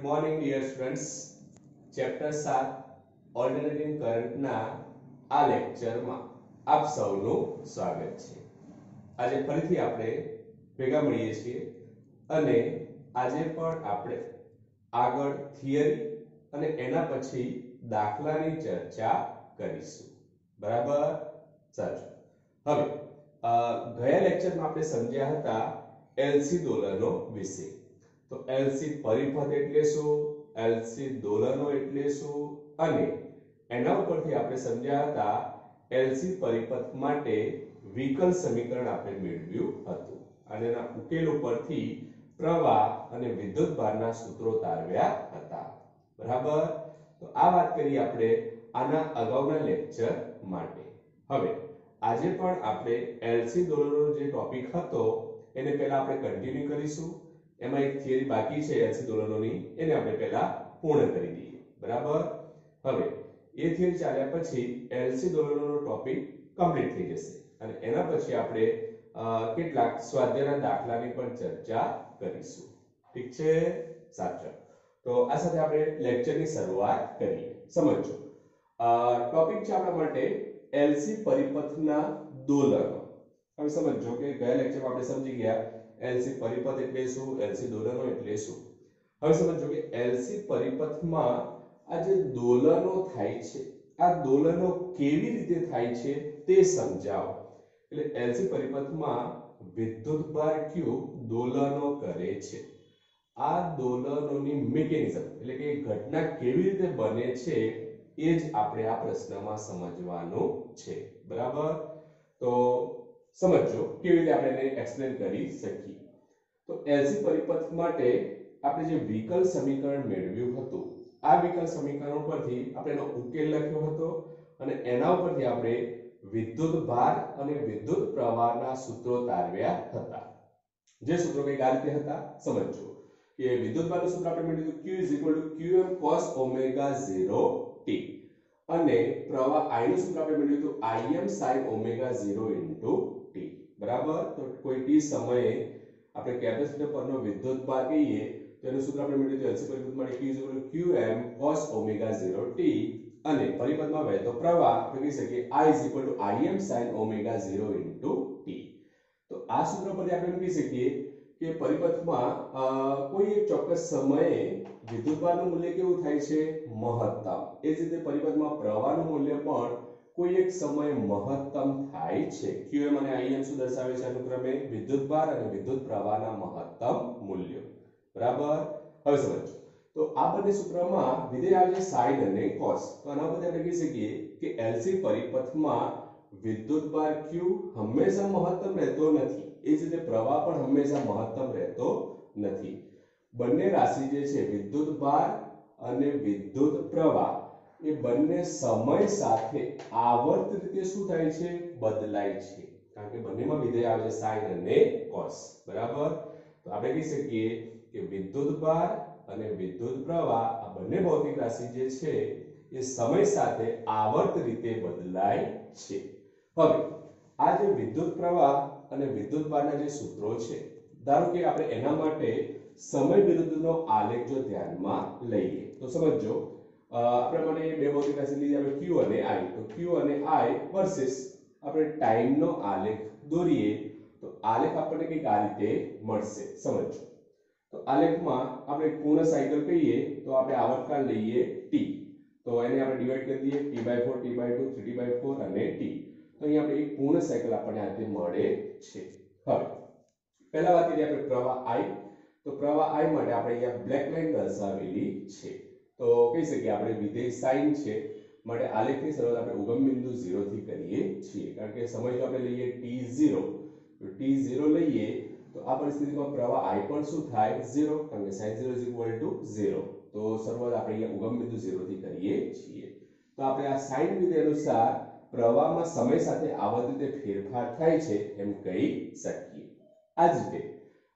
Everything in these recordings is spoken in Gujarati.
Morning dear students, chapter 7 alternating કરંટના આ લેક્ચરમાં આપ સૌનું સ્વાગત છે। આજે ફરીથી આપણે ભેગા મળીએ છીએ અને આજે પણ આપણે આગળ થિયરી અને એના પછી દાખલાની ચર્ચા કરીશું। બરાબર? સાચું। હવે ગયા લેક્ચરમાં આપણે સમજ્યા હતા એલસી દોલનો વિશે। તો એલસી પરિપથ એટલે શું, એલસી દોલનો એટલે શું અને એના ઉપરથી આપણે સમજ્યા હતા એલસી પરિપથ માટે વિકલ સમીકરણ આપણે મેળવ્યું હતું અને એના ઉકેલ ઉપરથી પ્રવાહ અને વિદ્યુતભારના સૂત્રો તારવ્યા હતા। બરાબર? તો આ વાત કરી આપણે આના અગાઉના લેક્ચર માટે। હવે આજે પણ આપણે એલસી દોલનો જે ટોપિક હતો એને પહેલા આપણે કન્ટિન્યુ કરીશું। એમાં એક થિયરી બાકી છે એલસી દોલનોની, એને આપણે પહેલા પૂર્ણ કરી દઈએ। બરાબર? હવે એ થિયરી ચાલ્યા પછી એલસી દોલનોનો ટોપિક કમ્પ્લીટ થઈ જશે અને એના પછી આપણે કેટલાક સ્વાધ્યાયના દાખલાની પણ ચર્ચા કરીશું। ઠીક છે? સાચું। તો આ સાથે આપણે લેક્ચરની શરૂઆત કરીએ। સમજો ટોપિક છે આપણા માટે એલસી પરિપથના દોલનો। હવે સમજો કે ગયા લેક્ચરમાં આપણે સમજી ગયા એલસી પરિપથ એટલે શું, એલસી દોલનો એટલે શું। હવે સમજો કે એલસી પરિપથમાં આ જે દોલનો થાય છે આ દોલનો કેવી રીતે થાય છે તે સમજાવો। એટલે એલસી પરિપથમાં વિદ્યુતભાર Q દોલનો કરે છે। આ દોલનોની મિકેનિઝમ એટલે કે ઘટના કેવી રીતે બને છે એ જ આપણે આ પ્રશ્નમાં સમજવાનું છે। બરાબર? તો સમજો કેવી રીતે આપણે એને એક્સપ્લેન કરી શકીએ। તો એલસી પરિપથ માટે આપણે જે વિકલ સમીકરણ મેળવ્યું હતું આ વિકલ સમીકરણ પરથી આપણે એનો ઉકેલ લખ્યો હતો અને એના ઉપરથી આપણે વિદ્યુતભાર અને વિદ્યુત પ્રવાહના સૂત્રો તારવ્યા હતા। જે સૂત્રો કઈ આ રીતે હતા સમજો કે વિદ્યુતભારનું સૂત્ર આપણે મેળવ્યું Q qm cos omega 0t અને પ્રવાહ I નું સૂત્ર આપણે મેળવ્યું હતું Im sin omega 0 t। બરાબર? તો કોઈ t સમયે આપણે કેપેસિટર પરનો વિદ્યુતભાર કહીએ તો એનું સૂત્ર આપણે મેળવ્યું હતું એલસી પરિપથ માટે Q qm cos omega 0t અને પરિપથમાં વહેતો પ્રવાહ આપણે કહી શકીએ I Im sin omega 0 t। તો આ સૂત્ર પરથી આપણે એમ કહી શકીએ કે પરિપથમાં કોઈ એક ચોક્કસ સમયે વિદ્યુતભારનું મૂલ્ય કેવું થાય છે મહત્તમ। એ જ રીતે પરિપથમાં પ્રવાહનું મૂલ્ય પણ કોઈ એક સમયે મહત્તમ થાય છે। qm અને Im શું દર્શાવે છે અનુક્રમે વિદ્યુતભાર અને વિદ્યુત પ્રવાહના મહત્તમ મૂલ્યો। બરાબર? હવે સમજો તો આ બંને સૂત્રમાં વિધેય આવે છે sin અને cos। તો આના પરથી આપણે કહી શકીએ કે એલસી પરિપથમાં વિદ્યુતભાર Q હંમેશા મહત્તમ રહેતો નથી, એ જ રીતે પ્રવાહ પણ હંમેશા મહત્તમ રહેતો નથી। બંને રાશિ જે છે વિદ્યુતભાર અને વિદ્યુત પ્રવાહ એ બંને સમય સાથે આવર્ત રીતે શું થાય છે બદલાય છે, કારણ કે બંનેમાં વિધેય આવે છે sin અને cos। બરાબર? તો આપણે કહી શકીએ કે વિદ્યુતભાર અને વિદ્યુત પ્રવાહ આ બંને ભૌતિક રાશિ જે છે એ સમય સાથે આવર્ત રીતે બદલાય છે। હવે આ જે વિદ્યુત પ્રવાહ અને વિદ્યુતભારના જે સૂત્રો છે ધારો કે આપણે એના માટે સમય વિરુદ્ધનો આલેખ જો ધ્યાનમાં લઈએ તો સમજો આપણે મને બે ભૌતિક રાશિ લીધી આપણે Q અને I। તો Q અને I વર્સિસ આપણે ટાઈમનો આલેખ દોરીએ તો આલેખ આપણને કંઈક આ રીતે મળશે। સમજો તો આલેખમાં આપણે પૂર્ણ સાયકલ કહીએ તો આપણે આવર્તકાળ લઈએ t, તો એને આપણે ડિવાઈડ કરી દઈએ t/4 t/2 3t/4 અને t। તો અહીં આપણે એક પૂર્ણ સાયકલ આપણને આ રીતે મળે છે। હવે પહેલા વાત કરીએ આપણે પ્રવાહ I। તો પ્રવાહ I માટે આપણે અહીંયા બ્લેક લાઈન દર્શાવેલી છે। તો કહી શકીએ આપણે વિધેય sin છે માટે આલેખની શરૂઆત આપણે ઉગમ બિંદુ 0 થી કરીએ છીએ, કારણ કે સમય જો આપણે લઈએ t0 તો t0 લઈએ તો આ પરિસ્થિતિમાં પ્રવાહ I પણ શું થાય 0, કારણ કે sin 0 0। તો શરૂઆત આપણે અહીંયા ઉગમ બિંદુ 0 થી કરીએ છીએ। તો આપણે આ sin વિધેય અનુસાર પ્રવાહમાં સમય સાથે આવર્ત રીતે ફેરફાર થાય છે એમ કહી શકીએ। આ જ રીતે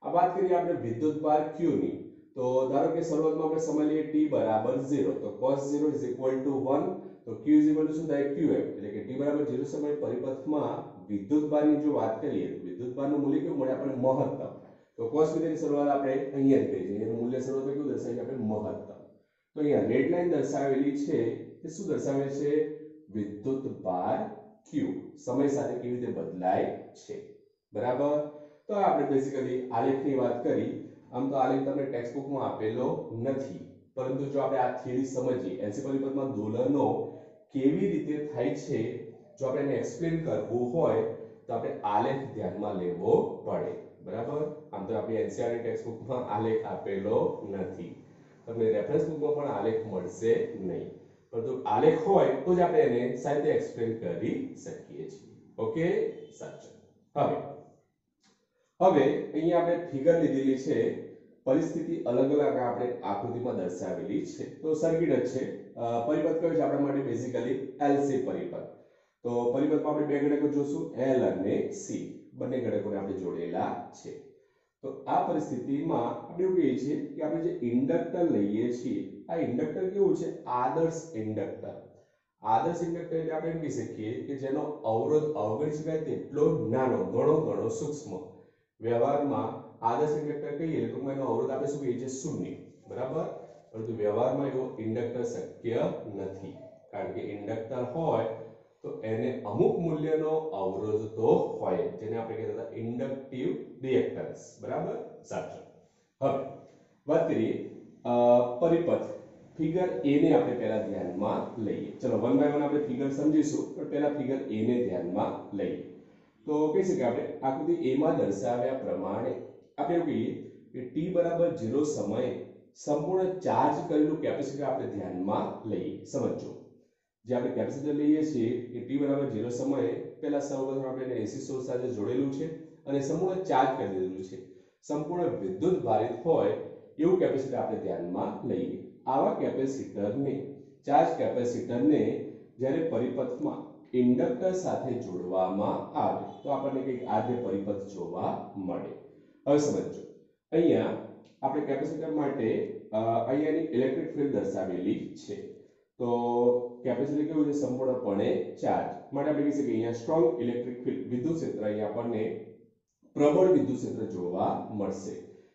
આ વાત કરીએ આપણે વિદ્યુતભાર Q ની। તો ધારો કે શરૂઆતમાં આપણે સમય લઈએ t બરાબર 0 તો cos 0 1 તો Q શું થાય qm એટલે કે t બરાબર 0 સમય પરિપથમાં વિદ્યુતભારની જો વાત કરીએ તો વિદ્યુતભારનું મૂલ્ય કેવું મળે આપણને મહત્તમ। તો તો cos θ ની શરૂઆત આપણે અહીંયાથી કરી છે, એનું મૂલ્ય શરૂઆતમાં કેવું દર્શાવીએ આપણે મહત્તમ. તો અહીંયા રેડ લાઈન દર્શાવેલી છે તે શું દર્શાવે છે? વિદ્યુત ભાર Q સમય સાથે કેવી રીતે બદલાય છે. બરાબર. તો આપણે બેઝિકલી આલેખની વાત કરી. આમ તો આલેખ તમને ટેક્સ્ટ બુકમાં આપેલો નથી, પરંતુ જો આપણે આ થિયરી સમજીએ એનસી પરિપથમાં દોલનો કેવી રીતે થાય છે, જો આપણે એને એક્સપ્લેન કરવું હોય તો આપણે આલેખ ધ્યાનમાં લેવો પડે. બરાબર. આમ તો આપણી એનસીઆરટી ટેક્સ્ટ બુકમાં આલેખ આપેલો નથી, તમને રેફરન્સ બુકમાં પણ આલેખ મળશે નહીં, પરંતુ આલેખ હોય તો જ આપણે એને સારી રીતે એક્સપ્લેન કરી શકીએ છીએ. ઓકે, સાચું. હવે અહીંયા આપણે ફિગર લીધેલી છે, પરિસ્થિતિ અલગ અલગ આપણે આકૃતિમાં દર્શાવેલી છે. તો સર્કિટ જ છે. પરિપથ કયો છે આપણા માટે? બેઝિકલી એલસી પરિપથ. તો પરિપથમાં આપણે બે ઘટકો જોશું, એલ અને સી. બંને ઘટકોને આપણે જોડેલા છે. તો આ પરિસ્થિતિમાં આપણે એવું કહીએ છીએ કે આપણે જે ઇન્ડક્ટર લઈએ છીએ, આ ઇન્ડક્ટર કેવું છે? આદર્શ ઇન્ડક્ટર. આદર્શ ઇન્ડક્ટર એટલે આપણે એમ કહી શકીએ કે જેનો અવરોધ અવગણી શકાય તેટલો નાનો, ઘણો સૂક્ષ્મ. વ્યવહારમાં આદર્શ ઇન્ડક્ટર કહીએ તો એનો અવરોધ આપણે શું કહીએ છીએ? શૂન્ય. બરાબર. પરંતુ વ્યવહારમાં એવો ઇન્ડક્ટર શક્ય નથી, કારણ કે ઇન્ડક્ટર હોય તો એને અમુક મૂલ્યનો અવરોધ તો હોય, જેને આપણે કહેતા હતા ઇન્ડક્ટિવ રિએક્ટન્સ. બરાબર, સાચું. હવે વાત કરીએ પરિપથ ફિગર એ ને આપણે પહેલા ધ્યાનમાં લઈએ. ચલો વન બાય વન આપણે ફિગર સમજીશું, પણ પહેલા ફિગર એ ને ધ્યાનમાં લઈએ. તો કહી શકીએ આપણે આકૃતિ એ માં દર્શાવ્યા પ્રમાણે આપણે એવું કહીએ કે t બરાબર 0 સમયે સંપૂર્ણ ચાર્જ કરેલું કેપેસિટર આપણે ધ્યાનમાં લઈએ. સમજો, જે આપણે કેપેસિટર લઈએ છીએ કે t બરાબર 0 સમયે પહેલા સૌપ્રથમ આપણે AC સોર્સ સાથે જોડેલું છે અને સંપૂર્ણ ચાર્જ કરી દીધેલું છે, સંપૂર્ણ વિદ્યુત ભારિત હોય એવું કેપેસિટર આપણે ધ્યાનમાં લઈએ. આવા કેપેસિટરને, ચાર્જ કેપેસિટરને જ્યારે પરિપથમાં ઇન્ડક્ટર સાથે જોડવામાં આવે તો આપણને કંઈક આ જે પરિપથ જોવા મળે. હવે સમજો, અહીંયા આપણે કેપેસિટર માટે અહીંયાની ઇલેક્ટ્રિક ફિલ્ડ દર્શાવેલી છે. તો કેપેસિટર કેવું છે? સંપૂર્ણપણે ચાર્જ. માટે આપણે કહી શકીએ અહીંયા સ્ટ્રોંગ ઇલેક્ટ્રિક ફિલ્ડ, વિદ્યુત ક્ષેત્ર, અહીંયા આપણને પ્રબળ વિદ્યુત ક્ષેત્ર જોવા મળશે,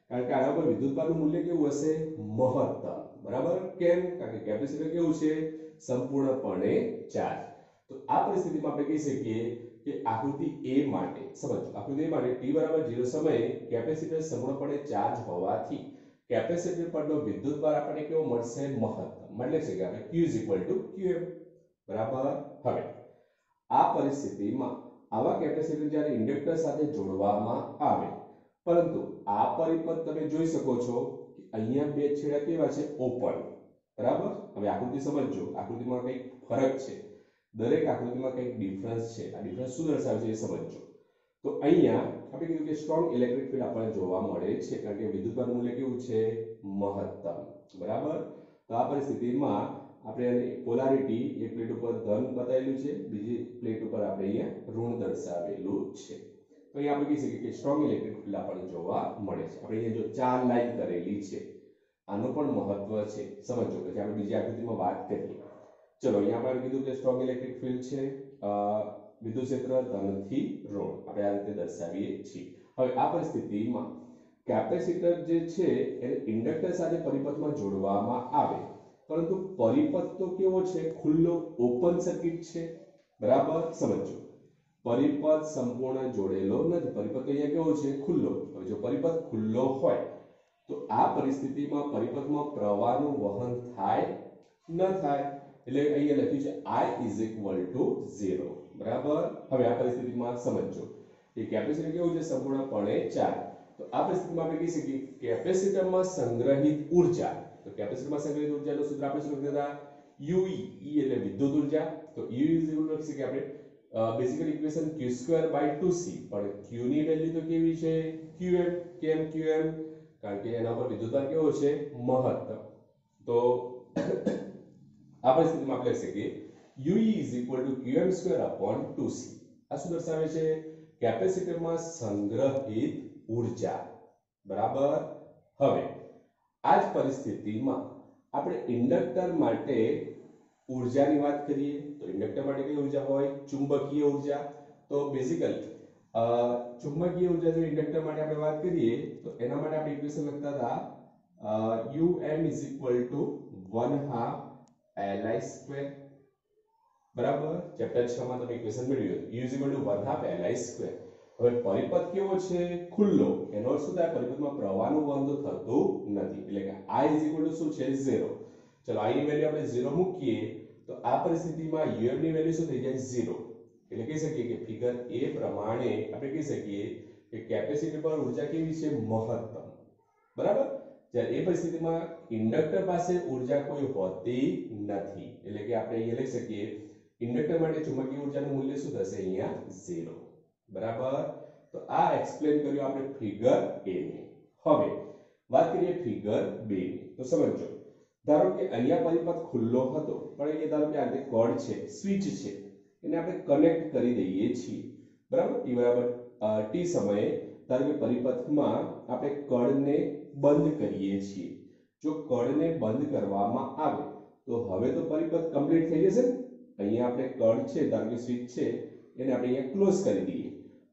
કારણ કે આના પર વિદ્યુતભારનું મૂલ્ય કેવું હશે? મહત્તમ. બરાબર. કેમ? કારણ કે કેપેસિટર કેવું છે? સંપૂર્ણપણે ચાર્જ. તો આ પરિસ્થિતિમાં આપણે કહી શકીએ કે આકૃતિ એ માટે, સમજો, આકૃતિ એ માટે t બરાબર 0 સમયે કેપેસિટર સંપૂર્ણપણે ચાર્જ હોવાથી કેપેસિટર પરનો વિદ્યુતભાર આપણને કેવો મળશે? મહત્તમ. એટલે છે કે આપણે q qm. બરાબર. હવે આ પરિસ્થિતિમાં આવા કેપેસિટર જ્યારે ઇન્ડક્ટર સાથે જોડવામાં આવે, પરંતુ આ પરિપથ તમે જોઈ શકો છો કે અહીંયા બે છેડા કેવા છે? ઓપન. બરાબર. હવે આકૃતિ સમજો, આકૃતિમાં કંઈક ફરક છે, દરેક આકૃતિમાં કંઈક ડિફરન્સ છે. આ ડિફરન્સ શું દર્શાવે છે એ સમજો. તો અહીંયા આપણે કીધું કે સ્ટ્રોંગ ઇલેક્ટ્રિક ફિલ્ડ આપણને જોવા મળે છે, કારણ કે વિદ્યુતભારનું મૂલ્ય કેવું છે? મહત્તમ. બરાબર. તો આ પરિસ્થિતિમાં આપણે પોલારિટી એક પ્લેટ ઉપર ધન બતાવેલું છે, બીજી પ્લેટ ઉપર આપણે અહીંયા ઋણ દર્શાવેલું છે. તો અહીંયા આપણે કહી શકીએ કે સ્ટ્રોંગ ઇલેક્ટ્રિક ફિલ્ડ આપણને જોવા મળે છે. આપણે અહીંયા જો 4 લાઈન કરેલી છે, આનું પણ મહત્વ છે. સમજો, પછી આપણે બીજી આકૃતિમાં વાત કરીએ. ચલો, અહીંયા આપણે કીધું કે સ્ટ્રોંગ ઇલેક્ટ્રિક ફિલ્ડ છે, વિદ્યુત ક્ષેત્ર ધનથી ઋણ, આપણે આ રીતે દર્શાવીએ છીએ. હવે આ પરિસ્થિતિમાં કેપેસિટર જે છે એને ઇન્ડક્ટર સાથે પરિપથમાં જોડવામાં આવે, પરંતુ પરિપથ તો કેવો છે? ખુલ્લો, ઓપન સર્કિટ છે. બરાબર. સમજો, પરિપથ સંપૂર્ણ જોડેલો નથી, પરિપથ અહીંયા કેવો છે? ખુલ્લો. હવે જો પરિપથ ખુલ્લો હોય તો આ પરિસ્થિતિમાં પરિપથમાં પ્રવાહનું વહન થાય ન થાય, એટલે અહીંયા લખ્યું છે I 0. બરાબર. હવે આ પરિસ્થિતિમાં સમજો કે કેપેસિટર કેવું છે? સંપૂર્ણપણે ચાર્જ. તો આ પરિસ્થિતિમાં આપણે કહી શકીએ કેપેસિટરમાં સંગ્રહિત ઊર્જા, તો કેપેસિટરમાં સંગ્રહિત ઊર્જાનું સૂત્ર આપણે શું લખતા હતા? UE. E એટલે વિદ્યુત ઊર્જા. તો E લખી શકીએ આપણે બેઝિકલી ઇક્વેશન q²/2c, પણ q ની વેલ્યુ તો કેવી છે? qm. કેમ qm? કારણ કે એના પર વિદ્યુતભાર કેવો છે? મહત્તમ. તો આ પરિસ્થિતિમાં આપણે લખી શકીએ UE qm²/2c. આ શું દર્શાવે છે? કેપેસિટરમાં સંગ્રહિત ઊર્જા. બરાબર. હવે આ જ પરિસ્થિતિમાં આપણે ઇન્ડક્ટર માટે ઊર્જાની વાત કરીએ તો ઇન્ડક્ટર માટે કઈ ઊર્જા હોય? ચુંબકીય ઊર્જા. તો બેઝિકલી ચુંબકીય ઉર્જા જો ઇન્ડક્ટર માટે આપણે વાત કરીએ તો એના માટે આપણે ઇક્વેશન લખતા હતા um is equal to 1/2 Li², બરાબર. ચેપ્ટર 6 માં તમે ઇક્વેશન મેળવ્યું u is equal to 1/2 Li². હવે પરિપથ કેવો છે? ખુલ્લો. એનો અર્થ શું થાય? પરિપથમાં પ્રવાહનું વહન તો થતું નથી, એટલે કે I is equal to શું છે? 0. ચલો I ની વેલ્યુ આપણે 0 મૂકીએ તો આ પરિસ્થિતિમાં um ની વેલ્યુ શું થઈ જાય? 0. એટલે કહી શકીએ કે ફિગર એ પ્રમાણે આપણે કહી શકીએ કે કેપેસિટર પર ઉર્જા કેવી છે? મહત્તમ. બરાબર. જ્યારે એ પરિસ્થિતિમાં ઇન્ડક્ટર પાસે ઉર્જા કોઈ હોતી નથી, એટલે કે આપણે અહીંયા લખી શકીએ ઇન્ડક્ટર માટે ચુંબકીય ઉર્જાનું મૂલ્ય શું થશે? અહીંયા 0. બરાબર. તો આ એક્સપ્લેન કર્યું આપણે ફિગર A ને. હવે વાત કરીએ ફિગર B ની. તો સમજો, ધારો કે અહીંયા પરિપથ ખુલ્લો હતો, પણ અહીંયા ધારો કે આ કોર્ડ છે, સ્વિચ છે, એને આપણે કનેક્ટ કરી દઈએ છીએ. બરાબર. t સમયે ધારો કે પરિપથમાં આપણે કળને બંધ કરીએ છીએ. જો કળને બંધ કરવામાં આવે તો હવે તો પરિપથ કમ્પ્લીટ થઈ જશે ને. અહીંયા આપણે કળ છે, ધારો કે સ્વિચ છે, એને આપણે અહીંયા ક્લોઝ કરી દઈએ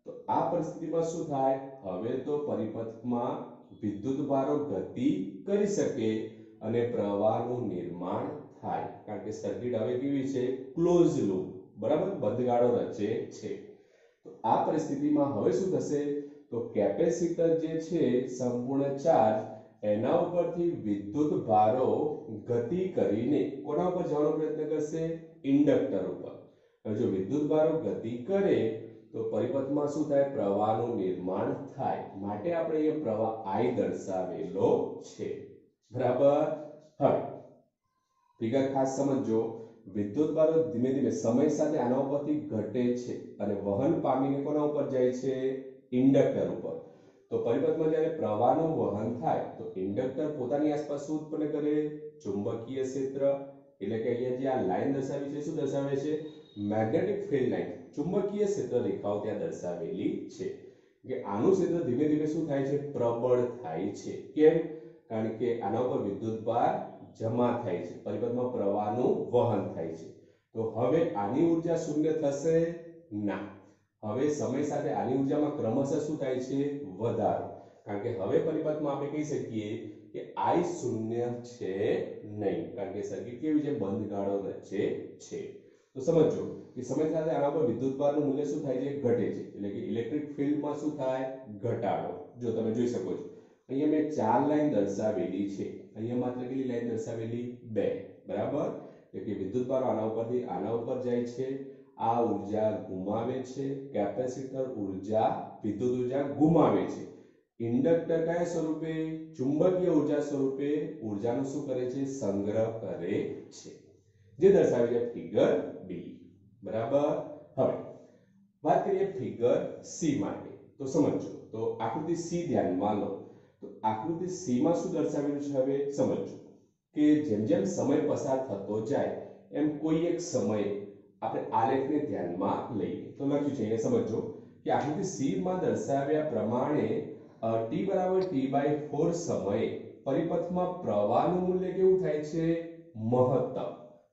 તો આ પરિસ્થિતિમાં શું થાય? હવે તો પરિપથમાં વિદ્યુતભારો ગતિ કરી શકે અને પ્રવાહનું નિર્માણ થાય, કારણ કે સર્કિટ હવે કેવી છે? Close loop. બરાબર. બંધગાળો રચે છે. તો આ પરિસ્થિતિમાં હવે શું થશે? તો કેપેસિટર જે છે સંપૂર્ણ ચાર્જ એના ઉપરથી વિદ્યુતભારો ગતિ કરીને કોના ઉપર જવાનો પ્રયત્ન કરશે? ઇન્ડક્ટર ઉપર. જો વિદ્યુતભારો ગતિ કરે તો પરિપથમાં શું થાય? પ્રવાહનું નિર્માણ થાય. માટે આપણે અહીંયા પ્રવાહ I દર્શાવેલો છે. બરાબર. હવે ફિગર ખાસ સમજો. વિદ્યુતભારો ધીમે ધીમે સમય સાથે આના ઉપરથી ઘટે છે અને વહન પામીને કોના ઉપર જાય છે? ઇન્ડક્ટર ઉપર. તો પરિપથમાં જ્યારે પ્રવાહનું વહન થાય તો ઇન્ડક્ટર પોતાની આસપાસ શું ઉત્પન્ન કરે? ચુંબકીય ક્ષેત્ર. એટલે કે અહીંયા જે આ લાઈન દર્શાવી છે શું દર્શાવે છે? Magnetic field line. ચુંબકીય ક્ષેત્ર રેખાઓ ત્યાં દર્શાવેલી છે કે આનું ક્ષેત્ર ધીમે ધીમે શું થાય છે? પ્રબળ થાય છે. કેમ? કારણ કે આના ઉપર વિદ્યુતભાર જમા થાય છે, પરિપથમાં પ્રવાહનું વહન થાય છે. તો હવે આની ઉર્જા શૂન્ય થશે? ના. હવે સમય સાથે આની ઉર્જામાં ક્રમશઃ શું થાય છે? વધારો. કારણ કે હવે પરિપથમાં આપણે કહી શકીએ કે I શૂન્ય છે નહીં, કારણ કે સર્કિટ કેવી છે? બંધગાળો રચે છે. તો સમજો કે સમય સાથે આના પર વિદ્યુતભારનું મૂલ્ય શું થાય છે? ઘટે છે. એટલે કે ઇલેક્ટ્રિક ફિલ્ડમાં શું થાય? ઘટાડો. જો તમે જોઈ શકો છો અહીંયા મેં 4 લાઈન દર્શાવેલી છે, અહીંયા માત્ર કેટલી લાઈન દર્શાવેલી? 2. બરાબર. એટલે કે વિદ્યુતભારો આના ઉપરથી આના ઉપર જાય છે, આ ઉર્જા ગુમાવે છે, કેપેસિટર વિદ્યુત ઉર્જા ગુમાવે છે. ઇન્ડક્ટર કયા સ્વરૂપે? ચુંબકીય ઉર્જા સ્વરૂપે ઉર્જાનો શું કરે છે? સંગ્રહ કરે છે, જે દર્શાવે છે ફિગર B. બરાબર. હવે વાત કરીએ ફિગર C માટે. તો સમજો, તો આકૃતિ C ધ્યાનમાં લો. તો આકૃતિ C માં શું દર્શાવેલું છે? હવે સમજો કે જેમ જેમ સમય પસાર થતો જાય એમ કોઈ એક સમયે આપણે આલેખને ધ્યાનમાં લઈએ. તો લખ્યું છે અહીંયા સમજો કે આકૃતિ C માં દર્શાવ્યા પ્રમાણે t = t/4 સમયે પરિપથમાં પ્રવાહનું મૂલ્ય કેવું થાય છે? મહત્તમ.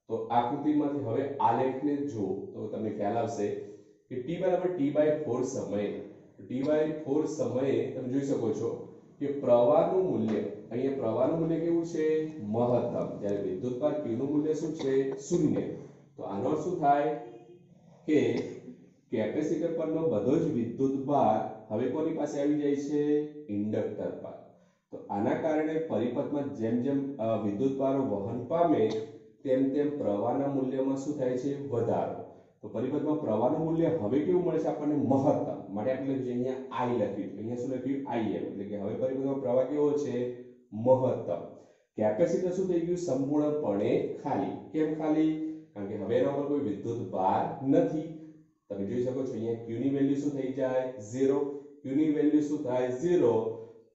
તો આકૃતિમાંથી હવે આલેખને જો તો તમને ખ્યાલ આવશે કે t = t/4 સમયે t/4 સમયે તમે જોઈ શકો છો કે પ્રવાહનું મૂલ્ય, અહીંયા પ્રવાહનું મૂલ્ય કેવું છે? મહત્તમ. જ્યારે વિદ્યુતભાર q નું મૂલ્ય શું છે? 0. તો આનો અર્થ શું થાય કે કેપેસિટર પરનો બધો જ વિદ્યુતભાર હવે કોની પાસે આવી જાય છે? ઇન્ડક્ટર પર. તો આના કારણે પરિપથમાં જેમ જેમ વિદ્યુતભારો વહન પામે તેમ તેમ પ્રવાહના મૂલ્યમાં શું થાય છે? વધારો. તો પરિપથમાં પ્રવાહનું મૂલ્ય હવે કેવું મળે છે આપણને? મહત્તમ. માટે આપણે અહીંયા I લખ્યું, અહીંયા શું લખ્યું? Im. એટલે કે હવે પરિપથમાં પ્રવાહ કેવો છે? મહત્તમ. કેપેસિટર શું થઈ ગયું? સંપૂર્ણપણે ખાલી. કેમ ખાલી? કારણ કે હવે એના પર કોઈ વિદ્યુતભાર નથી. તમે જોઈ શકો છો અહીંયા q ની વેલ્યુ શું થઈ જાય? 0. q ની વેલ્યુ શું થાય? 0.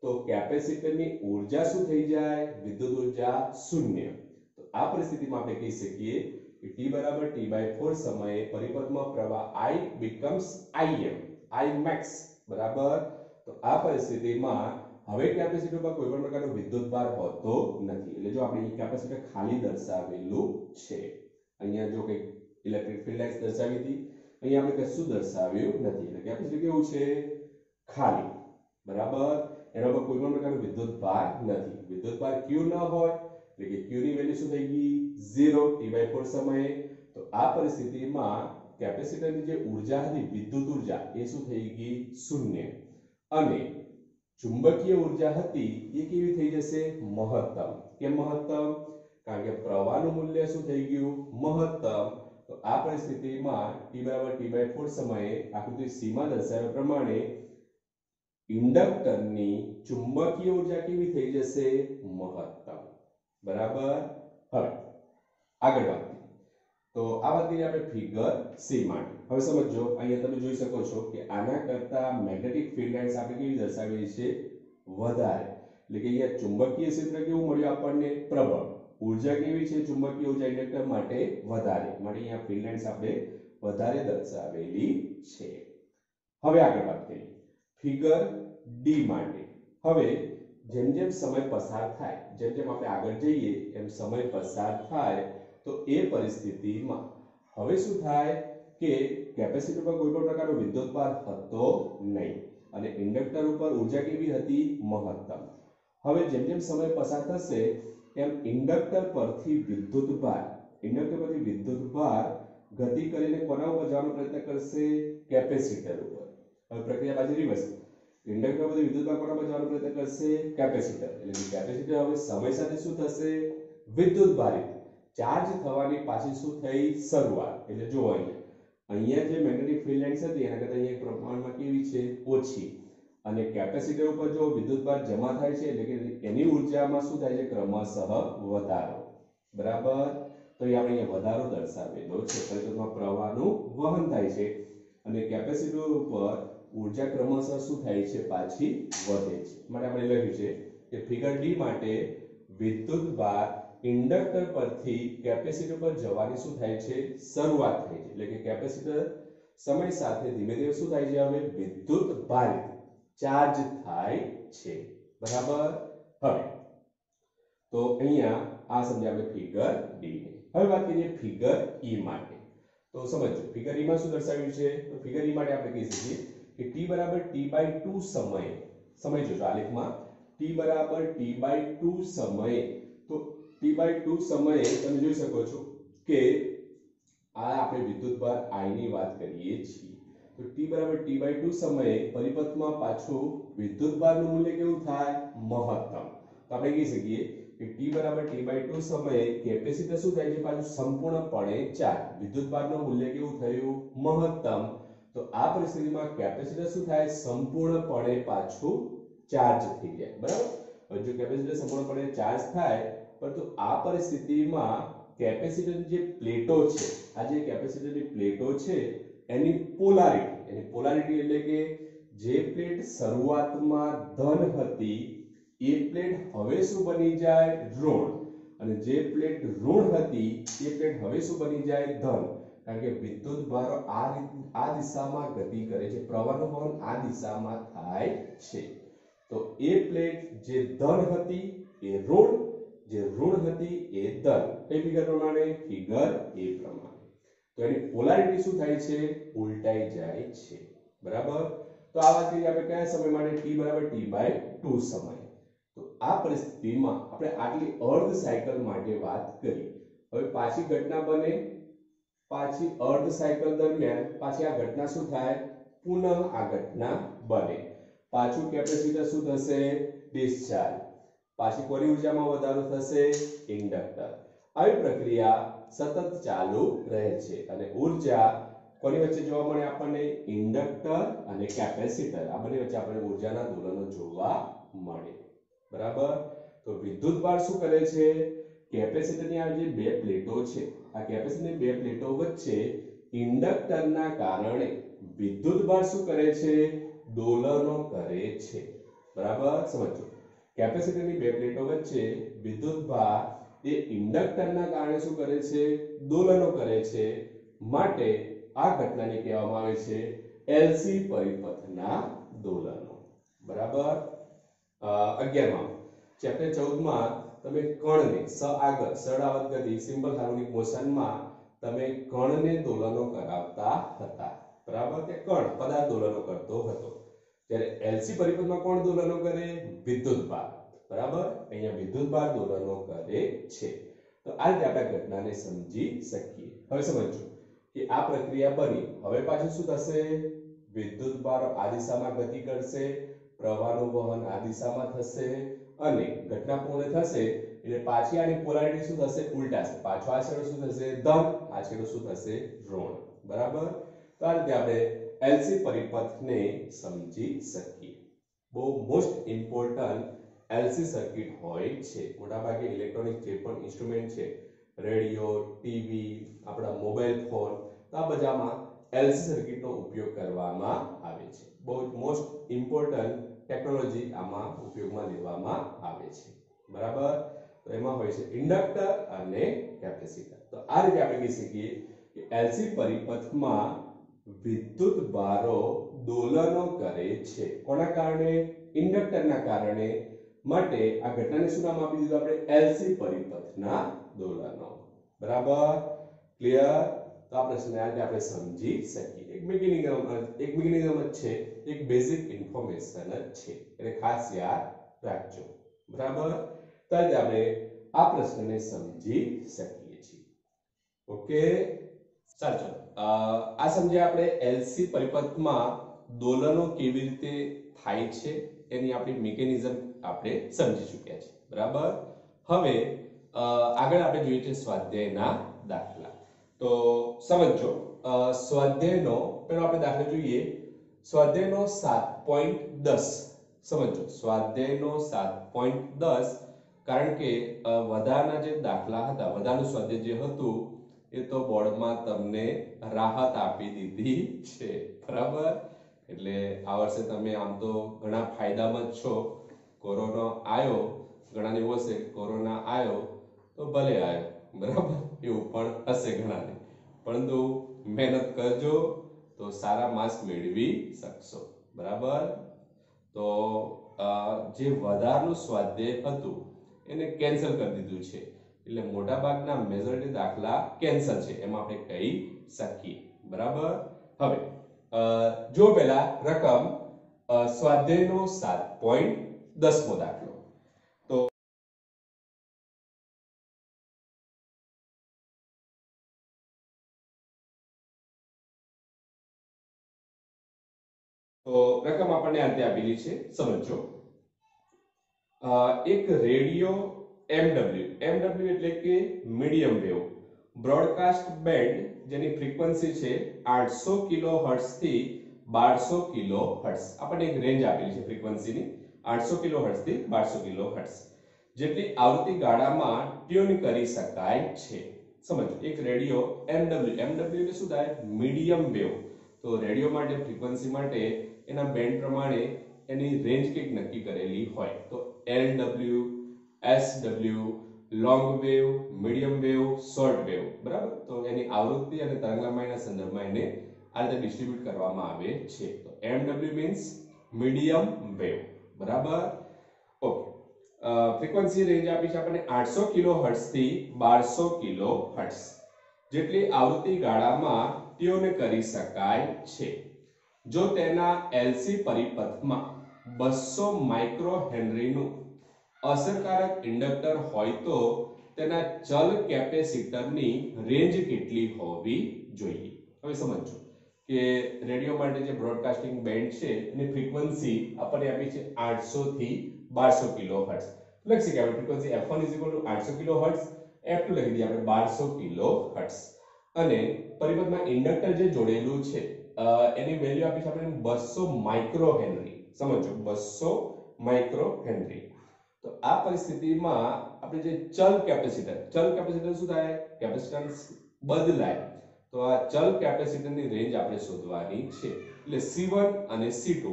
તો કેપેસિટરની ઉર્જા શું થઈ જાય? વિદ્યુત ઉર્જા 0. તો આ પરિસ્થિતિમાં આપણે કહી શકીએ કે t = t/4 સમયે પરિપથમાં પ્રવાહ I becomes Im, I max. બરાબર. તો આ પરિસ્થિતિમાં હવે કેપેસિટર પર કોઈ પણ પ્રકારનો વિદ્યુતભાર હોતો નથી. એટલે જો આપણે અહીં કેપેસિટર ખાલી દર્શાવેલું છે, અહીંયા જો કંઈક ઇલેક્ટ્રિક ફિલ્ડ લાઇન્સ દર્શાવી હતી, અહીંયા આપણે કશું દર્શાવ્યું નથી એટલે કેપેસિટર કેવું છે ખાલી બરાબર એના પર કોઈ પણ પ્રકારનો વિદ્યુત ભાર નથી વિદ્યુત ભાર q ન હોય એટલે કે q ની વેલ્યુ શું થઈ ગઈ 0 t/4 સમયે તો આ પરિસ્થિતિમાં કેપેસિટરની જે ઊર્જા હતી વિદ્યુત ઊર્જા એ શું થઈ ગઈ શૂન્ય અને ચુંબકીય ઊર્જા હતી એ કેવી થઈ જશે મહત્તમ કેમ મહત્તમ કારણ કે પ્રવાહનું મૂલ્ય શું થઈ ગયું મહત્તમ તો આ પરિસ્થિતિમાં t = t/4 સમયે આકૃતિ c માં દર્શાવ્યા પ્રમાણે ઇન્ડક્ટરની ચુંબકીય ઊર્જા કેવી થઈ જશે મહત્તમ બરાબર હવે આગળ વાત તો આ વાત કરીએ આપણે ફિગર c માટે હવે સમજો અહીંયા તમે જોઈ શકો છો કે આના કરતા મેગ્નેટિક ફીલ્ડ લાઇન્સ આપણે કેવી દર્શાવેલી છે વધારે એટલે કે અહીંયા ચુંબકીય ક્ષેત્ર કેવું મળ્યું આપણને પ્રબળ ઊર્જા કેવી છે ચુંબકીય ઊર્જા ઇન્ડક્ટર માટે વધારે માટે અહીંયા ફીલ્ડ લાઇન્સ આપણે વધારે દર્શાવેલી છે હવે આગળ વાત કરીએ ફિગર d માટે હવે જેમ જેમ સમય પસાર થાય જેમ આપણે આગળ જઈએ એમ સમય પસાર થાય તો એ પરિસ્થિતિમાં હવે શું થાય કે કેપેસિટર પર કોઈ પણ પ્રકારનો વિદ્યુત ભાર હતો નહીં અને ઇન્ડક્ટર ઉપર ઊર્જા કેવી હતી મહત્તમ હવે જેમ જેમ સમય પસાર થશે એમ ઇન્ડક્ટર પરથી વિદ્યુત ભાર ગતિ કરીને કોના ઉપર જવાનો પ્રયત્ન કરશે કેપેસિટર ઉપર હવે પ્રક્રિયા પાછી રિવર્સ ઇન્ડક્ટર પરથી વિદ્યુત ભાર કોના પર જવાનો પ્રયત્ન કરશે કેપેસિટર એટલે કે કેપેસિટર હવે સમય સાથે શું થશે વિદ્યુત ભારિત ચાર્જ થવાની પાછી શું થઈ શરૂઆત એટલે જો અહીંયા જે મેગ્નેટિક ફીલ્ડ લાઇન્સ હતી એના કરતા અહીંયા પ્રમાણમાં કેવી છે ઓછી અને કેપેસિટર ઉપર જો વિદ્યુતભાર જમા થાય છે એટલે કે એની ઊર્જામાં શું થાય છે ક્રમશઃ વધારો બરાબર તો અહીંયા વધારો દર્શાવેલો છે પરિપથમાં પ્રવાહનું વહન થાય છે અને કેપેસિટર ઉપર ઊર્જા ક્રમશઃ શું થાય છે પાછી વધે છે માટે આપણે લખ્યું છે કે ફિગર ડી માટે વિદ્યુતભાર ઇન્ડક્ટર પરથી કેપેસિટર પર જવાની શું થાય છે શરૂઆત થાય છે એટલે કે કેપેસિટર સમય સાથે ધીમે ધીમે શું થાય છે હવે વિદ્યુત ભારિત ચાર્જ થાય છે બરાબર હવે તો અહીંયા આ સમજ્યા આપણે ફિગર ડી ને હવે વાત કરીએ ફિગર ઈ માટે તો સમજો ફિગર ઈ માં શું દર્શાવ્યું છે તો ફિગર ઈ માટે આપણે કહી શકીએ કે t = t/2 સમયે સમજો આલેખમાં t = t/2 સમયે તો t/2 સમયે તમે જોઈ શકો છો કે આ આપણે વિદ્યુતભાર I ની વાત કરીએ છીએ તો t = t/2 સમયે પરિપથમાં પાછું વિદ્યુતભારનું મૂલ્ય કેવું થાય મહત્તમ તો આપણે કહી શકીએ કે t = t/2 સમયે કેપેસિટર શું થાય છે પાછું સંપૂર્ણપણે ચાર્જ વિદ્યુતભારનું મૂલ્ય કેવું થયું મહત્તમ તો આ પરિસ્થિતિમાં કેપેસિટર શું થાય સંપૂર્ણપણે પાછું ચાર્જ થઈ જાય બરાબર જો કેપેસિટર સંપૂર્ણપણે ચાર્જ થાય પરંતુ આ પરિસ્થિતિમાં કેપેસિટરની જે પ્લેટો છે આ જે કેપેસિટરની પ્લેટો છે એની પોલારિટી એટલે કે જે પ્લેટ શરૂઆતમાં ધન હતી એ પ્લેટ હવે શું બની જાય ઋણ અને જે પ્લેટ ઋણ હતી એ પ્લેટ હવે શું બની જાય ધન કારણ કે વિદ્યુતભારો આ દિશામાં ગતિ કરે છે પ્રવાહનું વહન આ દિશામાં થાય છે તો એ પ્લેટ જે ધન હતી એ ઋણ જે ઋણ હતી એ ધન કઈ ફિગર પ્રમાણે ફિગર એ પ્રમાણે તો એની પોલારિટી શું થાય છે ઉલટાઈ જાય છે બરાબર તો આ વાત કરીએ આપણે કયા સમય માટે t = t/2 સમય તો આ પરિસ્થિતિમાં આપણે આટલી અર્ધ સાયકલ માટે વાત કરી હવે પાછી ઘટના બને પાછી અર્ધ સાયકલ દરમિયાન પાછી આ ઘટના શું થાય પુનઃ આ ઘટના બને પાછું કેપેસિટર શું થશે ડિસ્ચાર્જ પાછી કોની ઊર્જામાં વધારો થશે ઇન્ડક્ટર આવી પ્રક્રિયા સતત ચાલુ રહે છે અને ઊર્જા કોની વચ્ચે જોવા મળે આપણને ઇન્ડક્ટર અને કેપેસિટર આ બંને વચ્ચે આપણને ઊર્જાના દોલનો જોવા મળે બરાબર તો વિદ્યુતભાર શું કરે છે કેપેસિટરની આ જે બે પ્લેટો છે આ કેપેસિટરની બે પ્લેટો વચ્ચે ઇન્ડક્ટરના કારણે વિદ્યુતભાર શું કરે છે દોલનો કરે છે બરાબર સમજો કેપેસિટરની બે પ્લેટો વચ્ચે વિદ્યુતભાર એ ઇન્ડક્ટરના કારણે શું કરે છે દોલનો કરે છે માટે આ ઘટનાને કહેવામાં આવે છે એલસી પરિપથના દોલનો બરાબર 11માં ચેપ્ટર 14 માં તમે કણને આગળ સરળ આવર્ત ગતિ સિમ્પલ હાર્મોનિક મોશનમાં તમે કણને દોલનો કરાવતા હતા, બરાબર? કે કણ પદાર્થ દોલનો કરતો હતો, ત્યારે એલસી પરિપથમાં કોણ દોલનો કરે? વિદ્યુતભાર, બરાબર? અહીંયા વિદ્યુતભાર દોલનો કરે છે. તો આ રીતે આપણે ઘટનાને સમજી શકીએ. હવે સમજો કે આ પ્રક્રિયા બની, હવે પાછું શું થશે? વિદ્યુતભાર આ દિશામાં ગતિ કરશે, પ્રવાહનું વહન આ દિશામાં થશે અને ઘટના પૂર્ણ થશે એટલે પાછી આની પોલારિટી શું થશે? ઉલટાશે. પાછો આ છેડો શું થશે? ધન, આ છેડો શું થશે? ઋણ, બરાબર? તો આ રીતે આપણે એલસી પરિપથને સમજી શકીએ. બહુ મોસ્ટ ઇમ્પોર્ટન્ટ એલસી સર્કિટ હોય છે. મોટાભાગે ઇલેક્ટ્રોનિક જે પણ ઇન્સ્ટ્રુમેન્ટ છે, રેડિયો, ટીવી, આપણા મોબાઈલ ફોન, આ બધામાં એલસી સર્કિટનો ઉપયોગ કરવામાં આવે છે. બહુ મોસ્ટ ઇમ્પોર્ટન્ટ ટેકનોલોજી આમાં ઉપયોગમાં લેવામાં આવે છે, બરાબર? તો એમાં હોય છે ઇન્ડક્ટર અને કેપેસિટર. તો આ રીતે આપણે કહી શકીએ કે એલસી પરિપથમાં વિદ્યુત ભારો દોલનો કરે છે. કોના કારણે? ઇન્ડક્ટરના કારણે. માટે આ ઘટનાને શું નામ આપી દીધું આપણે? એલસી પરિપથના દોલનો, બરાબર? ક્લિયર? તો આ પ્રશ્નને આ રીતે આપણે સમજી શકીએ. એક મિકેનિઝમ જ છે, એક બેઝિક ઇન્ફોર્મેશન જ છે, એટલે ખાસ યાદ રાખજો, બરાબર? તો આ રીતે આપણે આ પ્રશ્નને સમજી શકીએ છીએ. ઓકે, સાચો. આ સમજ્યા આપણે એલસી પરિપથમાં દોલનો કેવી રીતે થાય છે એની આપણી મિકેનિઝમ આપણે સમજી ચૂક્યા છે, બરાબર? હવે આગળ આપણે જોઈએ છે સ્વાધ્યાયના દાખલા. તો સમજો, સ્વાધ્યાયનો પેલો આપણે દાખલો જોઈએ. સ્વાધ્યાયનો 7.10 સમજો. સ્વાધ્યાયનો 7.10, કારણ કે વધારાના જે દાખલા હતા, વધારાનું સ્વાધ્યાય જે હતું એ તો બોર્ડમાં તમને રાહત આપી દીધી છે, બરાબર? એટલે આ વર્ષે તમે આમ તો ઘણા ફાયદામાં જ છો. કોરોના આવ્યો, ઘણાને એવું હશે કોરોના આવ્યો તો ભલે આવ્યો, બરાબર? એવું પણ હશે ઘણાને, પરંતુ મહેનત કરજો તો સારા માર્ક્સ મેળવી શકશો, બરાબર? તો જે વધારાનું સ્વાધ્યાય હતું એને કેન્સલ કરી દીધું છે, એટલે મોટાભાગના મેજોરિટી દાખલા કેન્સલ છે એમ આપણે કહી શકીએ, બરાબર? હવે જો પહેલા રકમ સ્વાધ્યાયનો 7.10મો દાખલો. તો રકમ આપણને અંતે આપેલી છે, સમજો. એક રેડિયો MW એટલે કે મીડિયમ વેવ બ્રોડકાસ્ટ બેન્ડ, જેની ફ્રીક્વન્સી છે 800 કિલોહર્ટ્ઝ થી 1200 કિલોહર્ટ્ઝ. આપણને એક રેન્જ આપેલી છે ફ્રીક્વન્સીની, 800 કિલોહર્ટ્ઝ થી 1200 કિલોહર્ટ્ઝ જેટલી આવૃત્તિ ગાળામાં ટ્યુન કરી શકાય છે. સમજો, એક રેડિયો MW એટલે શું થાય? Medium wave. તો રેડિયો માટે ફ્રીક્વન્સી માટે એના બેન્ડ પ્રમાણે એની રેન્જ કંઈક નક્કી કરેલી હોય. તો LW, SW, long wave, medium wave, short wave, બરાબર? તો એની આવૃત્તિ અને તરંગલંબાઈના સંદર્ભમાં એને આ રીતે ડિસ્ટ્રીબ્યુટ કરવામાં આવે છે. તો MW મીન્સ મીડિયમ વેવ, બરાબર? ઓકે. ફ્રીક્વન્સી રેન્જ આપી છે આપણને 800 કિલોહર્ટ્ઝ થી 1200 કિલોહર્ટ્ઝ જેટલી આવૃત્તિ ગાળામાં ટ્યુન કરી શકાય છે. જો તેના એલસી પરિપથમાં 200 માઇક્રો હેનરીનું અસરકારક ઇન્ડક્ટર હોય તો તેના ચલ કેપેસિટરની રેન્જ કેટલી હોવી જોઈએ? હવે સમજો કે રેડિયો માટે જે બ્રોડકાસ્ટિંગ બેન્ડ છે એની ફ્રીક્વન્સી આપણને આપી છે 800 થી 1200 કિલોહર્ટ્ઝ. લખી શકીએ આપણે ફ્રીક્વન્સી f1 800 કિલોહર્ટ્ઝ, f2 લખી દઈએ આપણે 1200 કિલોહર્ટ્ઝ. અને પરિપથમાં ઇન્ડક્ટર જે જોડેલું છે એની વેલ્યુ આપી છે આપણે 200 માઇક્રો હેનરી. સમજો, 200 માઇક્રો હેનરી. તો આ પરિસ્થિતિમાં આપણે જે ચલ કેપેસિટર શું થાય? કેપેસિટન્સ બદલાય. તો આ ચલ કેપેસિટરની રેન્જ આપણે શોધવાની છે. એટલે C1 અને C2,